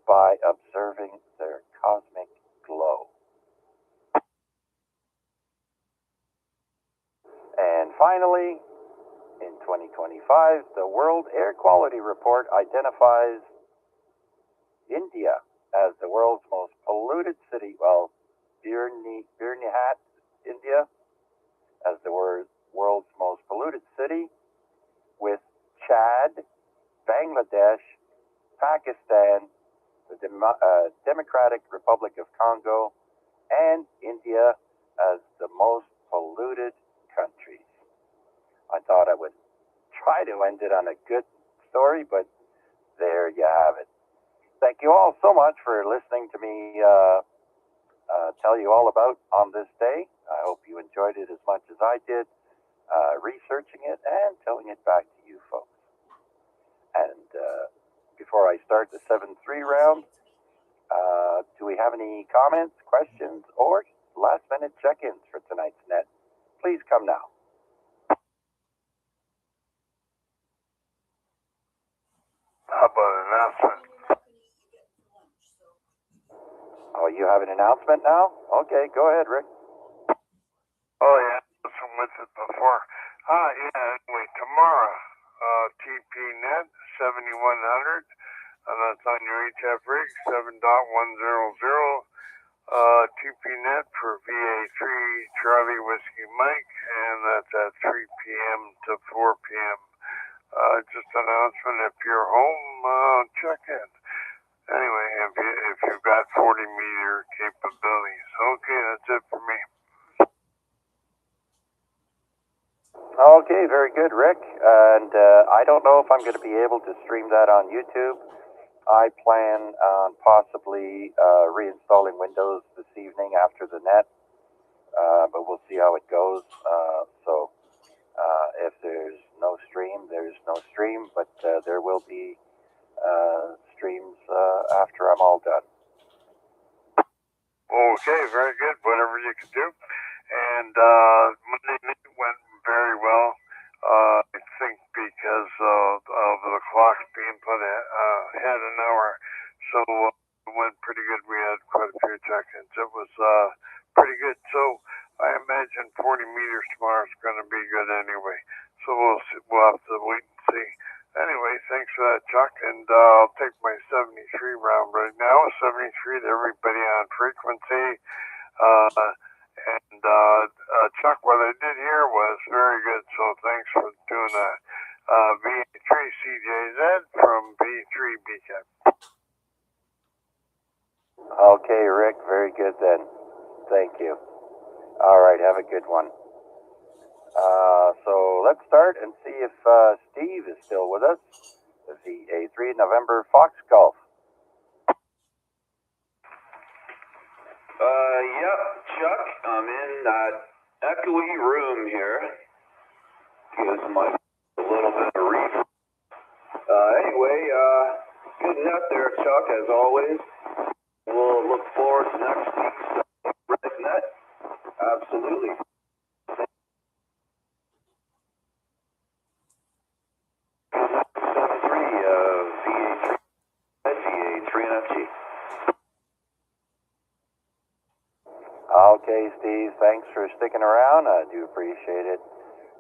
by observing their cosmic glow. And finally, in 2025, the World Air Quality Report identifies India as the world's most polluted city. Well, Birnihat, India, as the world's most polluted city, with Chad, Bangladesh, Pakistan, the Democratic Republic of Congo, and India as the most polluted countries. I thought I would try to end it on a good story, but there you have it. Thank you all so much for listening to me tell you all about on this day. I hope you enjoyed it as much as I did, researching it and telling it back to you folks. And before I start the 7-3 round, do we have any comments, questions, or last-minute check-ins for tonight's net? Please come now. How about an announcement? Oh, you have an announcement now? Okay, go ahead, Rick. Oh, yeah, I was with it before. Anyway, tomorrow, TPNet 7100, and that's on your HF rig, 7.100. TPNet for VA3 Charlie Whiskey Mike, and that's at 3 p.m. to 4 p.m. Just an announcement, if you're home, check in. Anyway, if you've got 40-meter capabilities. Okay, that's it for me. Okay, very good, Rick. And I don't know if I'm going to be able to stream that on YouTube. I plan on possibly reinstalling Windows this evening after the net, but we'll see how it goes. So if there's no stream, there's no stream, but there will be streams after I'm all done. Okay, very good. Whatever you can do. And Monday night went very well. I think because of the clocks being put at an hour. So it went pretty good. We had quite a few check-ins. It was pretty good. So I imagine 40 meters tomorrow is going to be good anyway. So we'll see. We'll have to wait and see. Anyway, thanks for that, Chuck. And I'll take my 73 round right now. 73 to everybody on frequency. Chuck, what I did here was very good. So thanks for doing that. VA3CJZ from V3BK. Okay, Rick, very good then. Thank you. All right, have a good one. So let's start and see if Steve is still with us. VA3 November Fox Golf. Yep, Chuck, I'm in that echoey room here. Gives my a little bit of reverb. Anyway, good net there, Chuck, as always. We'll look forward to next week's red net. Absolutely. VA3 Okay, Steve, thanks for sticking around. I do appreciate it.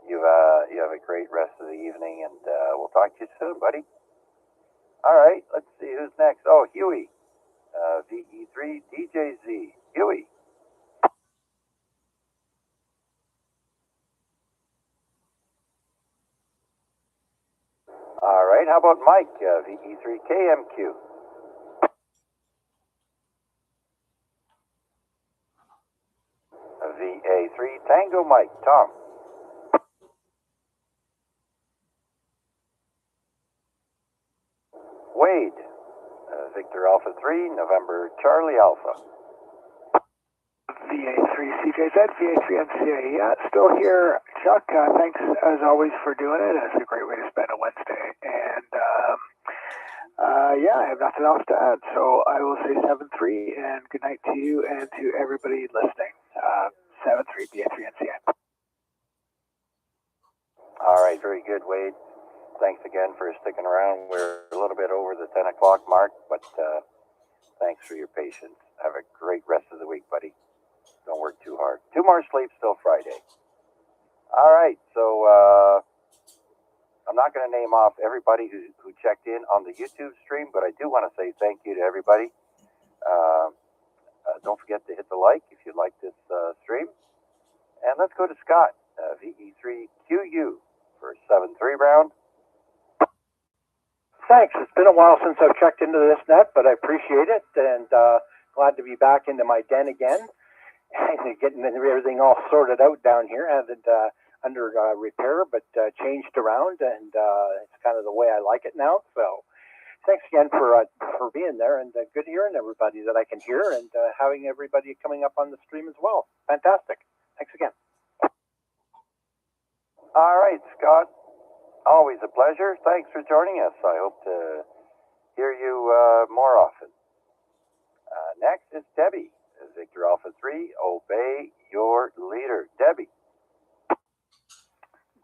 You have a great rest of the evening, and we'll talk to you soon, buddy. All right, let's see who's next. Oh, Huey, VE3DJZ. Huey. All right, how about Mike, VE3KMQ? VA3 Tango Mike, Tom. Wade, Victor Alpha 3, November Charlie Alpha. VA3CJZ, VA3MCA. Yeah, still here. Chuck, thanks as always for doing it. It's a great way to spend a Wednesday. And yeah, I have nothing else to add. So I will say 7-3 and good night to you and to everybody listening. 7-3, VA3MCA. All right, very good, Wade. Thanks again for sticking around. We're a little bit over the 10 o'clock mark, but thanks for your patience. Have a great rest of the week, buddy. Don't work too hard. 2 more sleeps till Friday. All right, so I'm not going to name off everybody who checked in on the YouTube stream, but I do want to say thank you to everybody. Don't forget to hit the like if you like this stream. And let's go to Scott, VE3QU for 7-3 round. Thanks. It's been a while since I've checked into this net, but I appreciate it, and glad to be back into my den again and getting everything all sorted out down here. I had it under repair, but changed around, and it's kind of the way I like it now. So thanks again for being there, and good hearing everybody that I can hear, and having everybody coming up on the stream as well. Fantastic. Thanks again. All right, Scott. Always a pleasure. Thanks for joining us. I hope to hear you more often. Next is Debbie, Victor Alpha 3. Obey your leader. Debbie.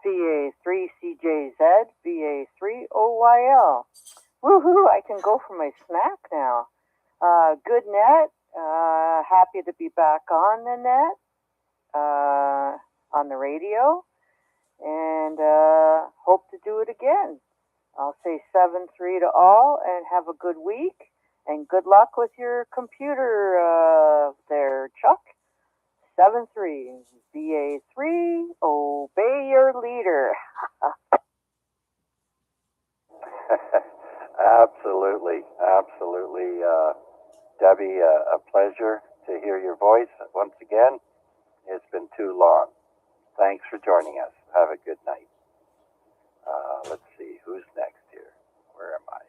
VA3CJZ, VA3OYL. Woohoo, I can go for my snack now. Good net. Happy to be back on the net, on the radio, and hope to do it again. I'll say 7-3 to all, and have a good week, and good luck with your computer there, Chuck. 7-3, VA3, obey your leader. Absolutely, absolutely. Debbie, a pleasure to hear your voice once again. It's been too long. Thanks for joining us. Have a good night. Let's see, who's next here? Where am I?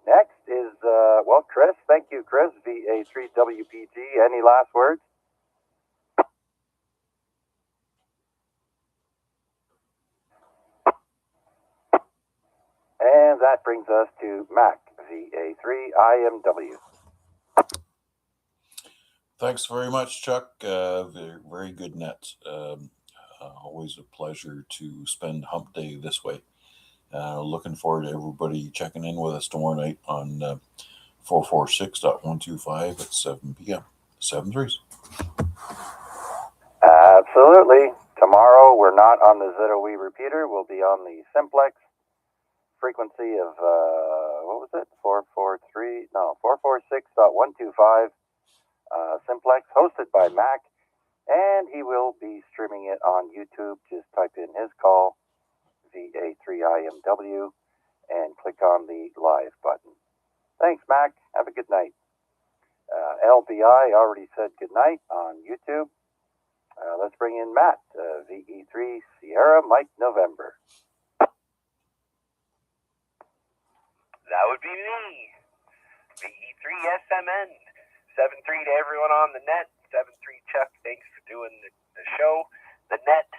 Next is, well, Chris. Thank you, Chris, VA3WPG. Any last words? And that brings us to Mac, VA3IMW. Thanks very much, Chuck. Very good net. Always a pleasure to spend hump day this way. Looking forward to everybody checking in with us tomorrow night on 446.125 at 7 p.m. 7-3s. Absolutely. Tomorrow we're not on the ZOE repeater. We'll be on the simplex frequency of, what was it? 446.125 simplex, hosted by Mac. And he will be streaming it on YouTube. Just type in his call, VA3IMW, and click on the live button. Thanks, Mac. Have a good night. LBI already said good night on YouTube. Let's bring in Matt, VE3 Sierra Mike November. That would be me, VE3SMN. 7-3 to everyone on the net. 7-3 Chuck, thanks for doing the show, the net,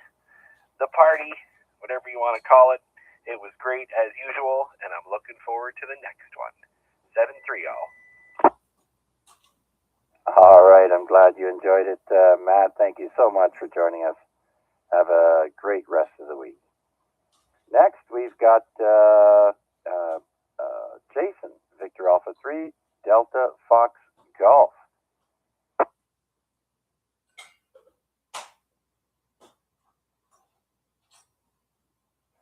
the party, whatever you want to call it. It was great as usual, and I'm looking forward to the next one. 7-3 all. All right, I'm glad you enjoyed it, Matt. Thank you so much for joining us. Have a great rest of the week. Next, we've got Jason, Victor Alpha 3, Delta Fox Golf.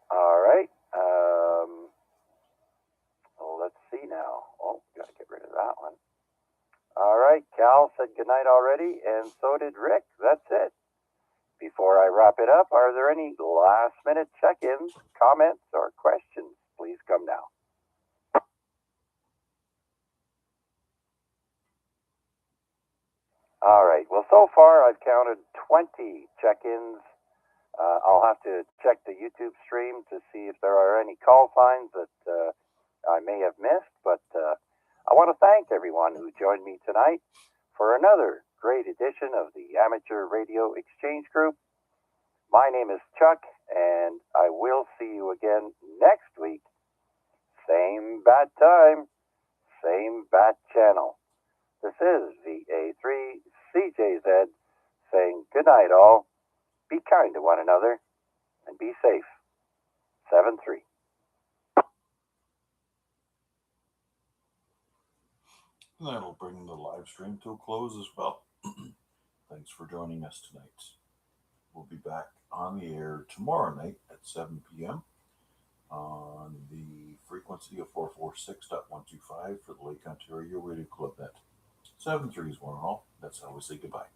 All right. Let's see now. Oh, got to get rid of that one. All right. Cal said goodnight already, and so did Rick. That's it. Before I wrap it up, are there any last-minute check-ins, comments, or questions? Please come now. All right. Well, so far I've counted 20 check-ins. I'll have to check the YouTube stream to see if there are any call signs that I may have missed. But I want to thank everyone who joined me tonight for another great edition of the Amateur Radio Exchange Group. My name is Chuck, and I will see you again next week. Same bat time, same bat channel. This is VA3CJZ saying good night, all. Be kind to one another and be safe. 7-3. That'll bring the live stream to a close as well. Thanks for joining us tonight. We'll be back on the air tomorrow night at 7 p.m. on the frequency of 446.125 for the Lake Ontario Radio Club Net. 7-3 is one and all. That's how we say goodbye.